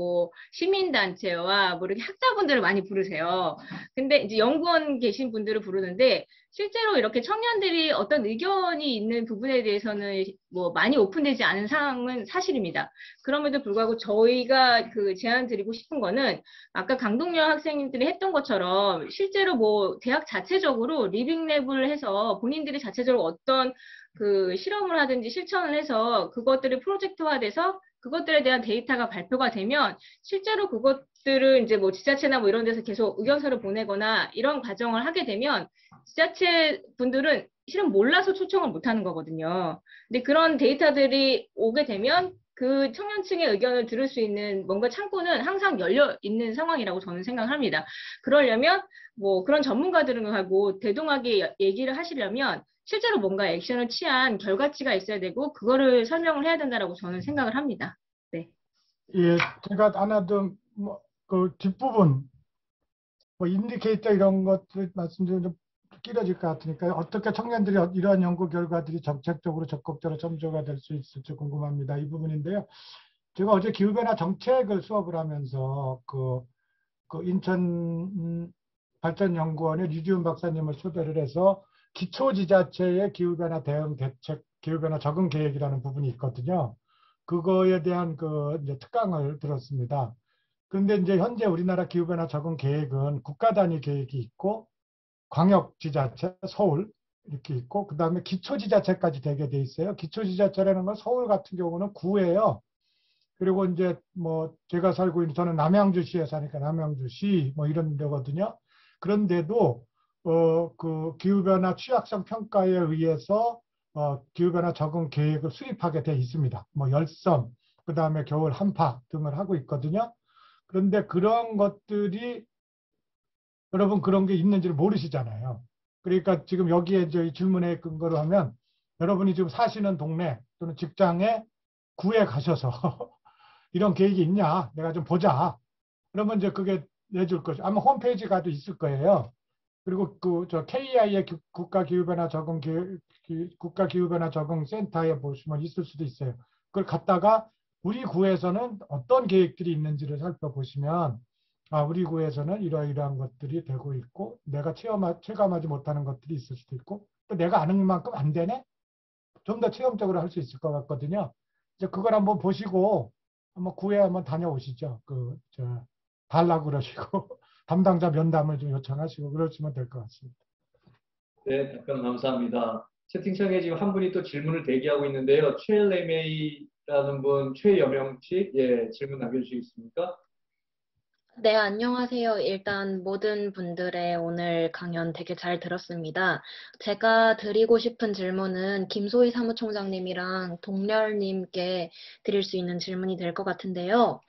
시민단체와 이렇게 학자분들을 많이 부르세요. 근데 이제 연구원 계신 분들을 부르는데, 실제로 이렇게 청년들이 어떤 의견이 있는 부분에 대해서는 많이 오픈되지 않은 상황은 사실입니다. 그럼에도 불구하고 저희가 제안 드리고 싶은 거는 아까 강동열 학생님들이 했던 것처럼 실제로 대학 자체적으로 리빙랩을 해서 본인들이 자체적으로 어떤 실험을 하든지 실천을 해서 그것들이 프로젝트화돼서 그것들에 대한 데이터가 발표가 되면 실제로 그것들을 이제 지자체나 이런 데서 계속 의견서를 보내거나 이런 과정을 하게 되면 지자체 분들은 실은 몰라서 초청을 못 하는 거거든요. 근데 그런 데이터들이 오게 되면 그 청년층의 의견을 들을 수 있는 뭔가 창구는 항상 열려 있는 상황이라고 저는 생각합니다. 그러려면 그런 전문가들하고 대동하게 얘기를 하시려면 실제로 뭔가 액션을 취한 결과치가 있어야 되고 그거를 설명을 해야 된다라고 저는 생각을 합니다. 네. 예, 제가 하나 더 뒷부분 인디케이터 이런 것들 말씀드리면 좀 길어질 것 같으니까 어떻게 청년들이 이러한 연구 결과들이 정책적으로 적극적으로 참조가 될 수 있을지 궁금합니다. 이 부분인데요. 제가 어제 기후변화 정책을 수업을 하면서 인천 발전연구원의 류지훈 박사님을 초대를 해서 기초지자체의 기후변화 대응 대책, 기후변화 적응 계획이라는 부분이 있거든요. 그거에 대한 이제 특강을 들었습니다. 그런데 이제 현재 우리나라 기후변화 적응 계획은 국가 단위 계획이 있고 광역지자체, 서울 이렇게 있고 그 다음에 기초지자체까지 되게 돼 있어요. 기초지자체라는 건 서울 같은 경우는 구예요. 그리고 이제 제가 살고 있는 저는 남양주시에 사니까 남양주시 이런 데거든요. 그런데도 기후변화 취약성 평가에 의해서 기후변화 적응 계획을 수립하게 돼 있습니다. 열섬, 그 다음에 겨울 한파 등을 하고 있거든요. 그런데 그런 것들이 여러분 그런 게 있는지를 모르시잖아요. 그러니까 지금 여기에 저희 질문에 근거로 하면 여러분이 지금 사시는 동네 또는 직장에 구에 가셔서 이런 계획이 있냐? 내가 좀 보자. 그러면 이제 그게 내줄 거죠. 아마 홈페이지 가도 있을 거예요. 그리고 KI의 국가기후변화 적응 센터에 보시면 있을 수도 있어요. 그걸 갖다가 우리 구에서는 어떤 계획들이 있는지를 살펴보시면 우리 구에서는 이러이러한 것들이 되고 있고 내가 체감하지 못하는 것들이 있을 수도 있고 또 내가 아는 만큼 안 되네? 좀 더 체험적으로 할 수 있을 것 같거든요. 이제 그걸 한번 보시고 한번 구에 한번 다녀오시죠. 달라고 그러시고 담당자 면담을 좀 요청하시고 그러시면 될 것 같습니다. 네, 답변 감사합니다. 채팅창에 지금 한 분이 또 질문을 대기하고 있는데요. 최레메이라는 분, 최여명 씨, 질문 남겨주시겠습니까? 네, 안녕하세요. 일단 모든 분들의 오늘 강연 되게 잘 들었습니다. 제가 드리고 싶은 질문은 김소희 사무총장님이랑 동렬님께 드릴 수 있는 질문이 될 것 같은데요.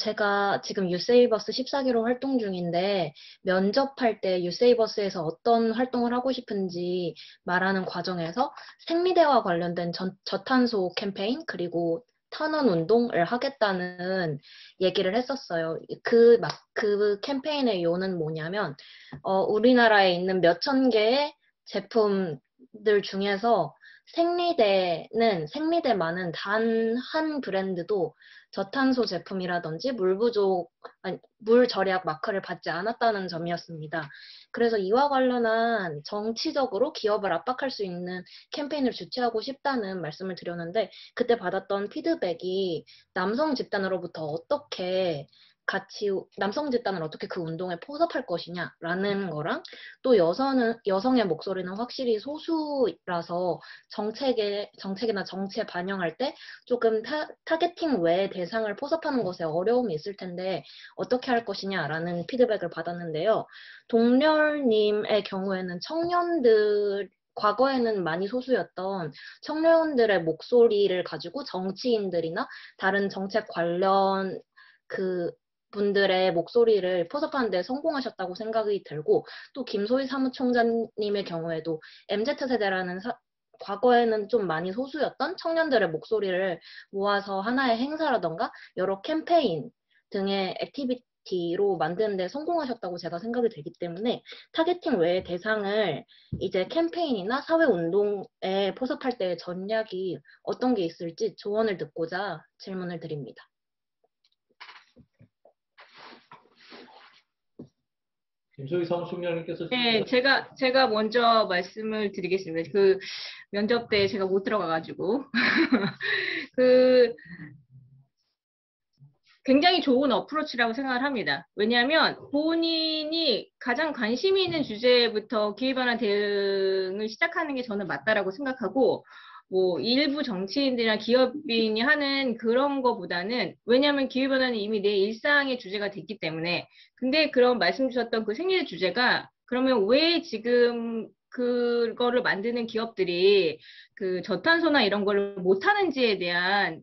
제가 지금 유세이버스 14기로 활동 중인데 면접할 때 유세이버스에서 어떤 활동을 하고 싶은지 말하는 과정에서 생리대와 관련된 저탄소 캠페인 그리고 탄원 운동을 하겠다는 얘기를 했었어요. 그 캠페인의 요는 뭐냐면, 우리나라에 있는 몇천 개의 제품들 중에서 생리대만은 단 한 브랜드도 저탄소 제품이라든지 물 절약 마크를 받지 않았다는 점이었습니다. 그래서 이와 관련한 정치적으로 기업을 압박할 수 있는 캠페인을 주최하고 싶다는 말씀을 드렸는데, 그때 받았던 피드백이 남성 집단으로부터 남성 집단을 어떻게 그 운동에 포섭할 것이냐라는 거랑, 또 여성의 목소리는 확실히 소수라서 정책이나 정치에 반영할 때 조금 타겟팅 외의 대상을 포섭하는 것에 어려움이 있을 텐데 어떻게 할 것이냐라는 피드백을 받았는데요. 동렬님의 경우에는 과거에는 많이 소수였던 청년들의 목소리를 가지고 정치인들이나 다른 정책 관련 분들의 목소리를 포섭하는 데 성공하셨다고 생각이 들고, 또 김소희 사무총장님의 경우에도 MZ세대라는 과거에는 좀 많이 소수였던 청년들의 목소리를 모아서 하나의 행사라던가 여러 캠페인 등의 액티비티로 만드는 데 성공하셨다고 제가 생각이 되기 때문에 타겟팅 외의 대상을 이제 캠페인이나 사회운동에 포섭할 때의 전략이 어떤 게 있을지 조언을 듣고자 질문을 드립니다. 김소희 사무총장님께서 네, 제가 먼저 말씀을 드리겠습니다. 그 면접 때 제가 못 들어가가지고 굉장히 좋은 어프로치라고 생각을 합니다. 왜냐하면 본인이 가장 관심이 있는 주제부터 기후변화 대응을 시작하는 게 저는 맞다라고 생각하고, 뭐 일부 정치인들이나 기업인이 하는 그런 거보다는, 왜냐하면 기후변화는 이미 내 일상의 주제가 됐기 때문에. 근데 그런 말씀 주셨던 그 생리대 주제가, 그러면 왜 지금 그거를 만드는 기업들이 그 저탄소나 이런 걸 못하는지에 대한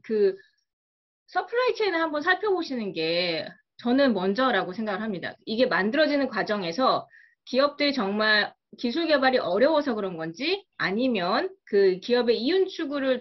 서플라이 체인을 한번 살펴보시는 게 저는 먼저라고 생각을 합니다. 이게 만들어지는 과정에서 기업들이 정말 기술 개발이 어려워서 그런 건지, 아니면 그 기업의 이윤 추구를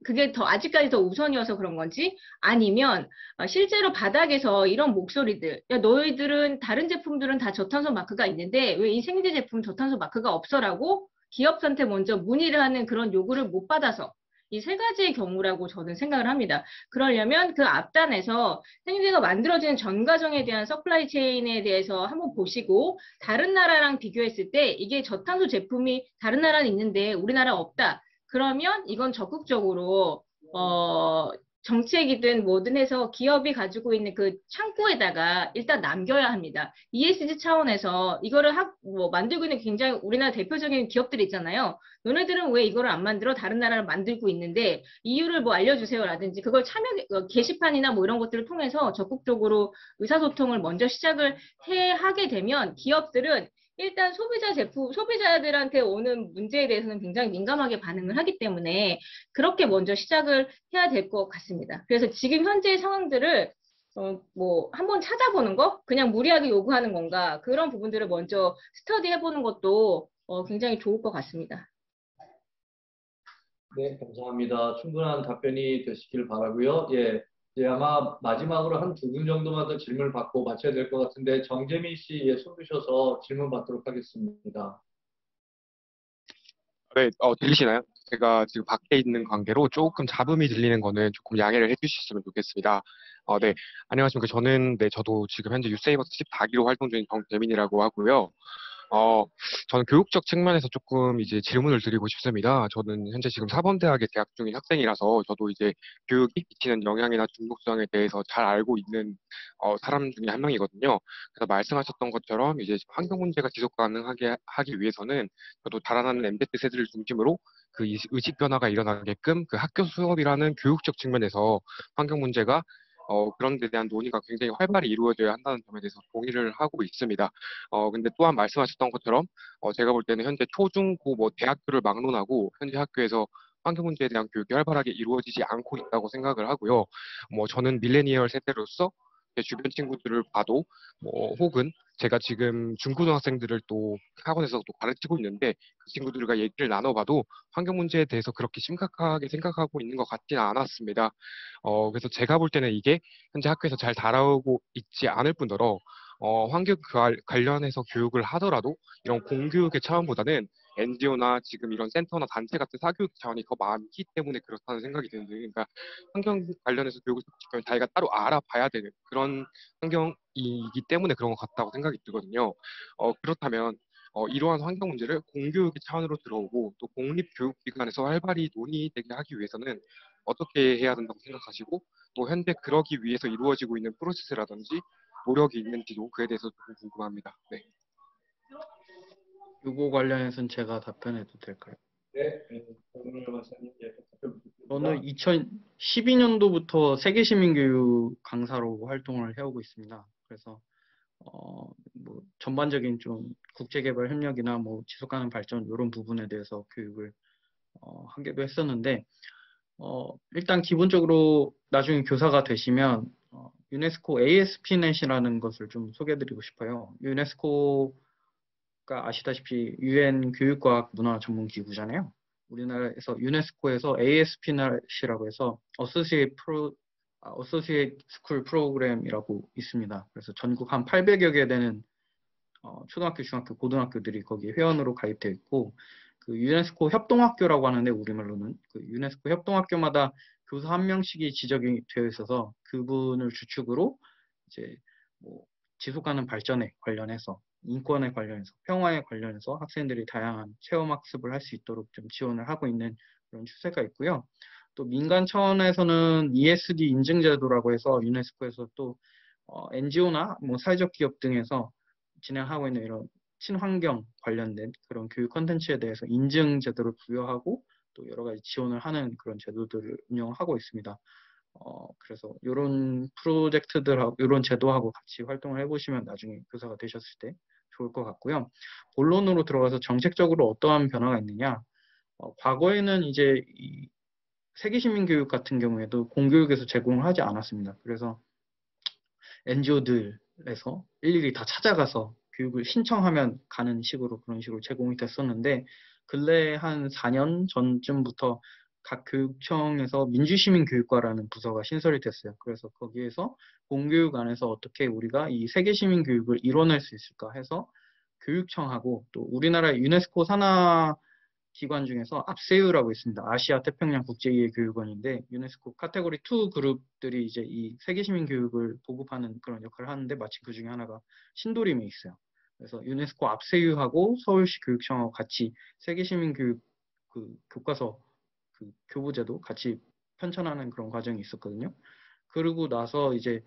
그게 아직까지 더 우선이어서 그런 건지, 아니면 실제로 바닥에서 이런 목소리들, 야, 너희들은 다른 제품들은 다 저탄소 마크가 있는데 왜 이 생리대 제품 저탄소 마크가 없어라고 기업한테 먼저 문의를 하는 그런 요구를 못 받아서, 이 세 가지의 경우라고 저는 생각을 합니다. 그러려면 그 앞단에서 생리대가 만들어지는 전 과정에 대한 서플라이 체인에 대해서 한번 보시고, 다른 나라랑 비교했을 때 이게 저탄소 제품이 다른 나라는 있는데 우리나라 없다. 그러면 이건 적극적으로 정책이든 뭐든 해서 기업이 가지고 있는 그 창구에다가 일단 남겨야 합니다. ESG 차원에서 이거를 만들고 있는 굉장히 우리나라 대표적인 기업들이 있잖아요. 너네들은 왜 이거를 안 만들어? 다른 나라를 만들고 있는데 이유를 뭐 알려주세요라든지, 그걸 게시판이나 뭐 이런 것들을 통해서 적극적으로 의사소통을 먼저 시작을 하게 되면 기업들은 일단 소비자들한테 오는 문제에 대해서는 굉장히 민감하게 반응을 하기 때문에 그렇게 먼저 시작을 해야 될 것 같습니다. 그래서 지금 현재의 상황들을 한번 찾아보는 거, 그냥 무리하게 요구하는 건가, 그런 부분들을 먼저 스터디해보는 것도 굉장히 좋을 것 같습니다. 네, 감사합니다. 충분한 답변이 되시길 바라고요. 예, 이제 아마 마지막으로 한 두 분 정도만 더 질문을 받고 마쳐야 될 것 같은데, 정재민 씨, 예, 손 드셔서 질문 받도록 하겠습니다. 네, 들리시나요? 제가 지금 밖에 있는 관계로 조금 잡음이 들리는 거는 조금 양해를 해주셨으면 좋겠습니다. 네, 안녕하십니까. 저도 지금 현재 유세이버스 14기로 활동 중인 정재민이라고 하고요. 저는 교육적 측면에서 조금 이제 질문을 드리고 싶습니다. 저는 현재 지금 사범대학에 재학 중인 학생이라서 저도 이제 교육이 미치는 영향이나 중독성에 대해서 잘 알고 있는 사람 중에 한 명이거든요. 그래서 말씀하셨던 것처럼 이제 환경 문제가 지속 가능하게 하기 위해서는 저도 자라나는 MZ 세대를 중심으로 그 의식 변화가 일어나게끔 그 학교 수업이라는 교육적 측면에서 환경 문제가 그런 데 대한 논의가 굉장히 활발히 이루어져야 한다는 점에 대해서 동의를 하고 있습니다. 근데 또한 말씀하셨던 것처럼 제가 볼 때는 현재 초중고 뭐 대학교를 막론하고 현재 학교에서 환경 문제에 대한 교육이 활발하게 이루어지지 않고 있다고 생각을 하고요. 뭐 저는 밀레니얼 세대로서 제 주변 친구들을 봐도 뭐 혹은 제가 지금 중고등학생들을 또 학원에서 또 가르치고 있는데 그 친구들과 얘기를 나눠봐도 환경 문제에 대해서 그렇게 심각하게 생각하고 있는 것 같지는 않았습니다. 그래서 제가 볼 때는 이게 현재 학교에서 잘 다루고 있지 않을 뿐더러 환경 관련해서 교육을 하더라도 이런 공교육의 차원보다는 NGO나 지금 이런 센터나 단체 같은 사교육 차원이 더 많기 때문에 그렇다는 생각이 드는데, 그러니까 환경 관련해서 교육을 시키면 자기가 따로 알아봐야 되는 그런 환경이기 때문에 그런 것 같다고 생각이 들거든요. 그렇다면 이러한 환경 문제를 공교육의 차원으로 들어오고 또 공립교육기관에서 활발히 논의되게 하기 위해서는 어떻게 해야 된다고 생각하시고 또 현재 그러기 위해서 이루어지고 있는 프로세스라든지 노력이 있는지도 그에 대해서 조금 궁금합니다. 네. 요거 관련해서는 제가 답변해도 될까요? 네, 정은열 박사님, 예, 답변 저는 부탁드립니다. 2012년도부터 세계시민교육 강사로 활동을 해오고 있습니다. 그래서 뭐 전반적인 좀 국제개발 협력이나 뭐 지속가능 발전 이런 부분에 대해서 교육을 하기도 했었는데 일단 기본적으로 나중에 교사가 되시면 유네스코 ASP.NET이라는 것을 좀 소개해드리고 싶어요. 유네스코가 아시다시피 유엔 교육과학 문화 전문 기구잖아요. 우리나라에서 유네스코에서 ASP.NET이라고 해서 Associate School Program이라고 있습니다. 그래서 전국 한 800여 개 되는 초등학교, 중학교, 고등학교들이 거기에 회원으로 가입되어 있고, 그 유네스코 협동학교라고 하는데 우리말로는 그 유네스코 협동학교마다 교사 한 명씩이 지정이 되어 있어서 그분을 주축으로 이제 뭐 지속가능 발전에 관련해서 인권에 관련해서 평화에 관련해서 학생들이 다양한 체험 학습을 할 수 있도록 좀 지원을 하고 있는 그런 추세가 있고요. 또 민간 차원에서는 ESD 인증제도라고 해서 유네스코에서 또 NGO나 뭐 사회적 기업 등에서 진행하고 있는 이런 친환경 관련된 그런 교육 컨텐츠에 대해서 인증 제도를 부여하고 또 여러 가지 지원을 하는 그런 제도들을 운영하고 있습니다. 그래서 이런 프로젝트들하고 이런 제도하고 같이 활동을 해보시면 나중에 교사가 되셨을 때 좋을 것 같고요. 본론으로 들어가서 정책적으로 어떠한 변화가 있느냐? 과거에는 이제 이 세계시민교육 같은 경우에도 공교육에서 제공을 하지 않았습니다. 그래서 NGO들에서 일일이 다 찾아가서 교육을 신청하면 가는 식으로 그런 식으로 제공이 됐었는데 근래 한 4년 전쯤부터 각 교육청에서 민주시민교육과라는 부서가 신설이 됐어요. 그래서 거기에서 공교육 안에서 어떻게 우리가 이 세계시민교육을 이뤄낼 수 있을까 해서 교육청하고 또 우리나라 유네스코 산하 기관 중에서 앞세유라고 있습니다. 아시아 태평양 국제이해교육원인데 유네스코 카테고리 2 그룹들이 이제 이 세계시민 교육을 보급하는 그런 역할을 하는데 마침 그 중에 하나가 신도림에 있어요. 그래서 유네스코 앞세유하고 서울시 교육청하고 같이 세계시민 교육 그 교과서 그 교부제도 같이 편찬하는 그런 과정이 있었거든요. 그러고 나서 이제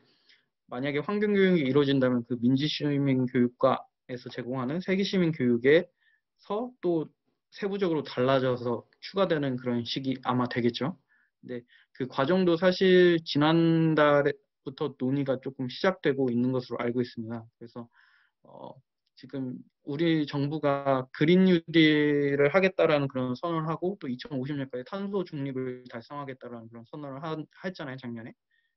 만약에 환경교육이 이루어진다면 그 민주시민교육과에서 제공하는 세계시민교육에서 또 세부적으로 달라져서 추가되는 그런 식이 아마 되겠죠. 근데 그 과정도 사실 지난달부터 논의가 조금 시작되고 있는 것으로 알고 있습니다. 그래서 지금 우리 정부가 그린 뉴딜을 하겠다라는 그런 선언을 하고 또 2050년까지 탄소 중립을 달성하겠다라는 그런 선언을 했잖아요, 작년에.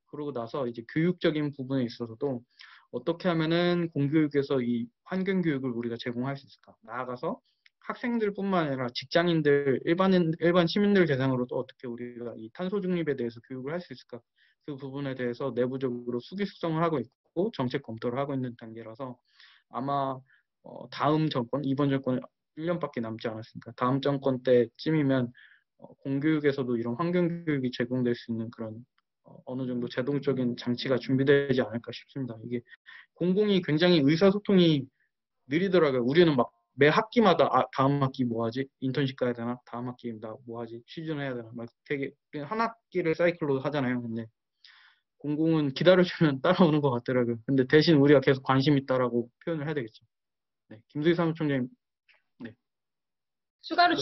그러고 나서 이제 교육적인 부분에 있어서도 어떻게 하면은 공교육에서 이 환경 교육을 우리가 제공할 수 있을까? 나아가서 학생들뿐만 아니라 직장인들, 일반 시민들 대상으로도 어떻게 우리가 이 탄소 중립에 대해서 교육을 할 수 있을까? 그 부분에 대해서 내부적으로 수기 숙성을 하고 있고 정책 검토를 하고 있는 단계라서 아마 다음 정권, 이번 정권 1년밖에 남지 않았으니까 다음 정권 때쯤이면 공교육에서도 이런 환경 교육이 제공될 수 있는 그런 어느 정도 제동적인 장치가 준비되지 않을까 싶습니다. 이게 공공이 굉장히 의사소통이 느리더라고요. 우리는 막 매 학기마다 다음 학기 뭐 하지? 인턴십 가야 되나? 다음 학기 나 뭐 하지? 취준해야 되나? 막 되게 한 학기를 사이클로 하잖아요. 근데 공공은 기다려주면 따라오는 것 같더라고요. 근데 대신 우리가 계속 관심 있다라고 표현을 해야 되겠죠. 네, 김수희 사무총장님. 네. 추가로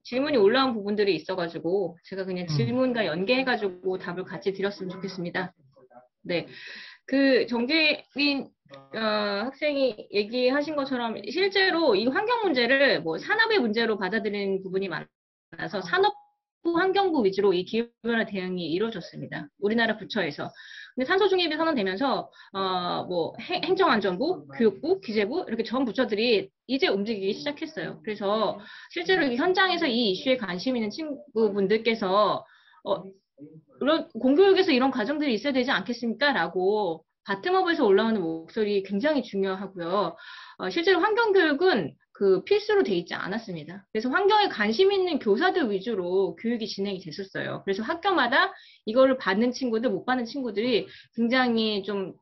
질문이 올라온 부분들이 있어가지고 제가 그냥 질문과 연계해가지고 답을 같이 드렸으면 좋겠습니다. 네. 그 정재민 학생이 얘기하신 것처럼 실제로 이 환경 문제를 뭐 산업의 문제로 받아들이는 부분이 많아서 산업부 환경부 위주로 이 기후변화 대응이 이루어졌습니다. 우리나라 부처에서. 근데 탄소 중립이 선언되면서 뭐 행정안전부, 교육부, 기재부 이렇게 전 부처들이 이제 움직이기 시작했어요. 그래서 실제로 현장에서 이 이슈에 관심 있는 친구분들께서 이런 공교육에서 이런 과정들이 있어야 되지 않겠습니까? 라고 바텀업에서 올라오는 목소리 굉장히 중요하고요. 실제로 환경교육은 그 필수로 돼 있지 않았습니다. 그래서 환경에 관심 있는 교사들 위주로 교육이 진행이 됐었어요. 그래서 학교마다 이거를 받는 친구들, 못 받는 친구들이 굉장히 좀,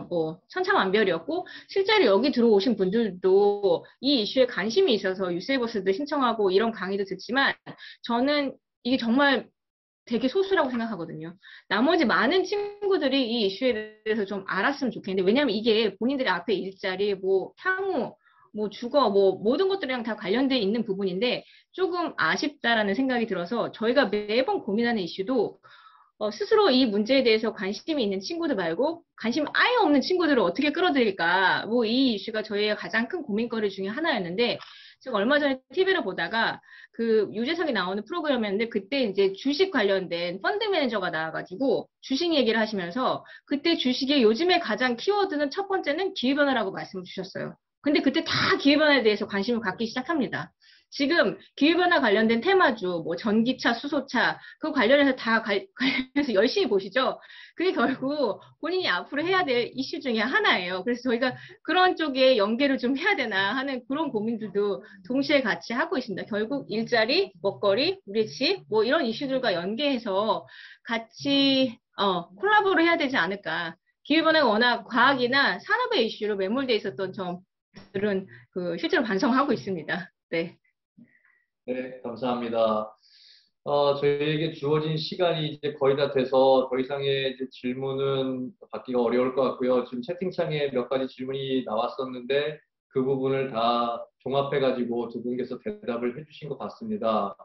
뭐, 천차만별이었고, 실제로 여기 들어오신 분들도 이 이슈에 관심이 있어서 유세이버스도 신청하고 이런 강의도 듣지만, 저는 이게 정말 되게 소수라고 생각하거든요. 나머지 많은 친구들이 이 이슈에 대해서 좀 알았으면 좋겠는데, 왜냐하면 이게 본인들의 앞에 일자리, 뭐 향후, 뭐 주거, 뭐 모든 것들이랑 다 관련돼 있는 부분인데 조금 아쉽다라는 생각이 들어서 저희가 매번 고민하는 이슈도 스스로 이 문제에 대해서 관심이 있는 친구들 말고 관심 아예 없는 친구들을 어떻게 끌어들일까, 뭐 이 이슈가 저희의 가장 큰 고민거리 중에 하나였는데, 제가 얼마 전에 TV를 보다가 그 유재석이 나오는 프로그램이었는데 그때 이제 주식 관련된 펀드 매니저가 나와가지고 주식 얘기를 하시면서 그때 주식의 요즘에 가장 키워드는 첫 번째는 기후변화라고 말씀을 주셨어요. 근데 그때 다 기후변화에 대해서 관심을 갖기 시작합니다. 지금 기후변화 관련된 테마주, 뭐 전기차, 수소차, 그 관련해서 다 관련해서 열심히 보시죠. 그게 결국 본인이 앞으로 해야 될 이슈 중에 하나예요. 그래서 저희가 그런 쪽에 연계를 좀 해야 되나 하는 그런 고민들도 동시에 같이 하고 있습니다. 결국 일자리, 먹거리, 우리 집, 뭐 이런 이슈들과 연계해서 같이 콜라보를 해야 되지 않을까. 기후변화가 워낙 과학이나 산업의 이슈로 매몰되어 있었던 점들은 실제로 반성하고 있습니다. 네. 네, 감사합니다. 저희에게 주어진 시간이 이제 거의 다 돼서 더 이상의 이제 질문은 받기가 어려울 것 같고요. 지금 채팅창에 몇 가지 질문이 나왔었는데 그 부분을 다 종합해가지고 두 분께서 대답을 해주신 것 같습니다.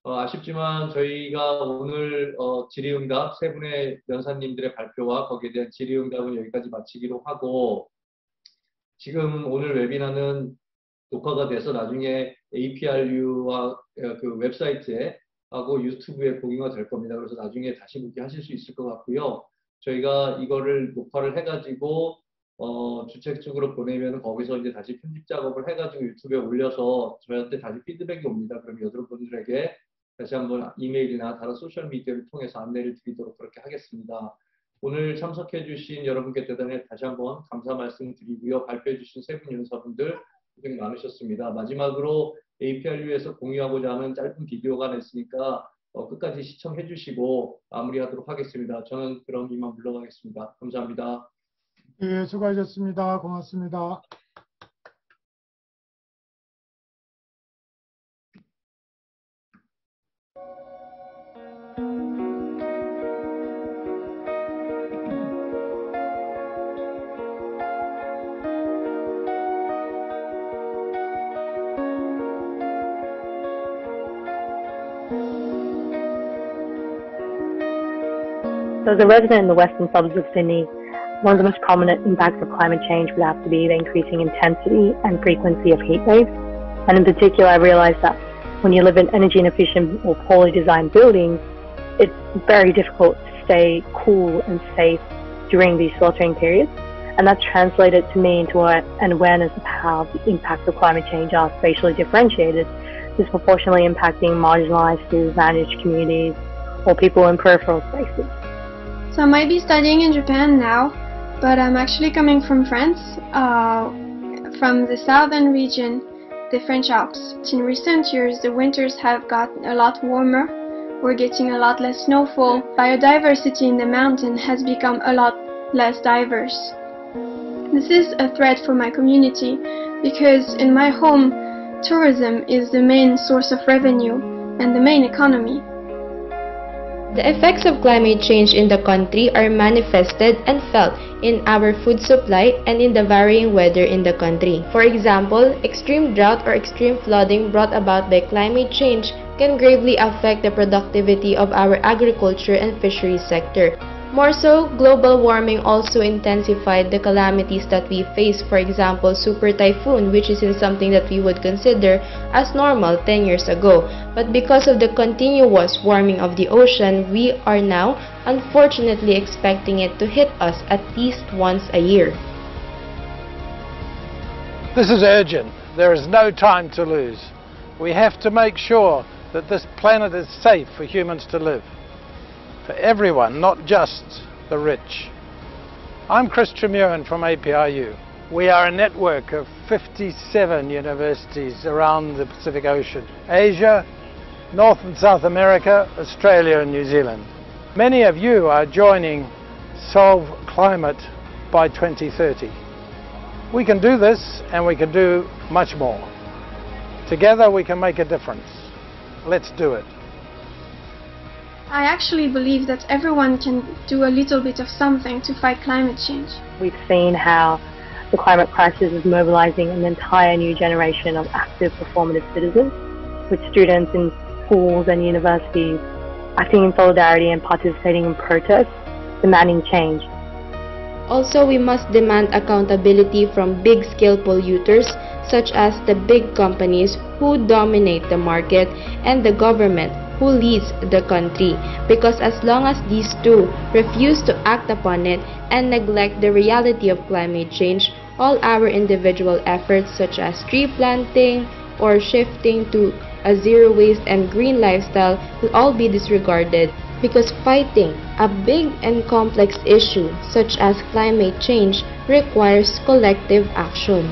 아쉽지만 저희가 오늘 질의응답 세 분의 연사님들의 발표와 거기에 대한 질의응답은 여기까지 마치기로 하고, 지금 오늘 웨비나는 녹화가 돼서 나중에 APRU와 그 웹사이트에 하고 유튜브에 공유가 될 겁니다. 그래서 나중에 다시 보기 하실 수 있을 것 같고요. 저희가 이거를 녹화를 해가지고 주최 측으로 보내면 거기서 이제 다시 편집 작업을 해가지고 유튜브에 올려서 저희한테 다시 피드백이 옵니다. 그럼 여러분들에게 다시 한번 이메일이나 다른 소셜 미디어를 통해서 안내를 드리도록 그렇게 하겠습니다. 오늘 참석해 주신 여러분께 대단히 다시 한번 감사 말씀 드리고요. 발표해 주신 세 분 연사분들 고생 많으셨습니다. 마지막으로 APRU에서 공유하고자 하는 짧은 비디오가 냈으니까 끝까지 시청해 주시고 마무리하도록 하겠습니다. 저는 그럼 이만 물러가겠습니다. 감사합니다. 예, 수고하셨습니다. 고맙습니다. So as a resident in the western suburbs of Sydney, one of the most prominent impacts of climate change would have to be the increasing intensity and frequency of heat waves. And in particular, I realized that when you live in energy inefficient or poorly designed buildings, it's very difficult to stay cool and safe during these sweltering periods. And that's translated to me into an awareness of how the impacts of climate change are spatially differentiated, disproportionately impacting marginalized, disadvantaged communities or people in peripheral spaces. So I might be studying in Japan now, but I'm actually coming from France, from the southern region, the French Alps. In recent years, the winters have gotten a lot warmer. We're getting a lot less snowfall. Biodiversity in the mountain has become a lot less diverse. This is a threat for my community because in my home, tourism is the main source of revenue and the main economy. The effects of climate change in the country are manifested and felt in our food supply and in the varying weather in the country. For example, extreme drought or extreme flooding brought about by climate change can gravely affect the productivity of our agriculture and fisheries sector. More so, global warming also intensified the calamities that we face. For example, super typhoon, which isn't something that we would consider as normal 10 years ago. But because of the continuous warming of the ocean, we are now unfortunately expecting it to hit us at least once a year. This is urgent. There is no time to lose. We have to make sure that this planet is safe for humans to live. For everyone, not just the rich. I'm Chris Tremuran from APRU. We are a network of 57 universities around the Pacific Ocean, Asia, North and South America, Australia and New Zealand. Many of you are joining Solve Climate by 2030. We can do this and we can do much more. Together we can make a difference. Let's do it. I actually believe that everyone can do a little bit of something to fight climate change. We've seen how the climate crisis is mobilizing an entire new generation of active, performative citizens, with students in schools and universities acting in solidarity and participating in protests, demanding change. Also, we must demand accountability from big-scale polluters such as the big companies who dominate the market and the government who leads the country, because as long as these two refuse to act upon it and neglect the reality of climate change, all our individual efforts such as tree planting or shifting to a zero waste and green lifestyle will all be disregarded, because fighting a big and complex issue such as climate change requires collective action.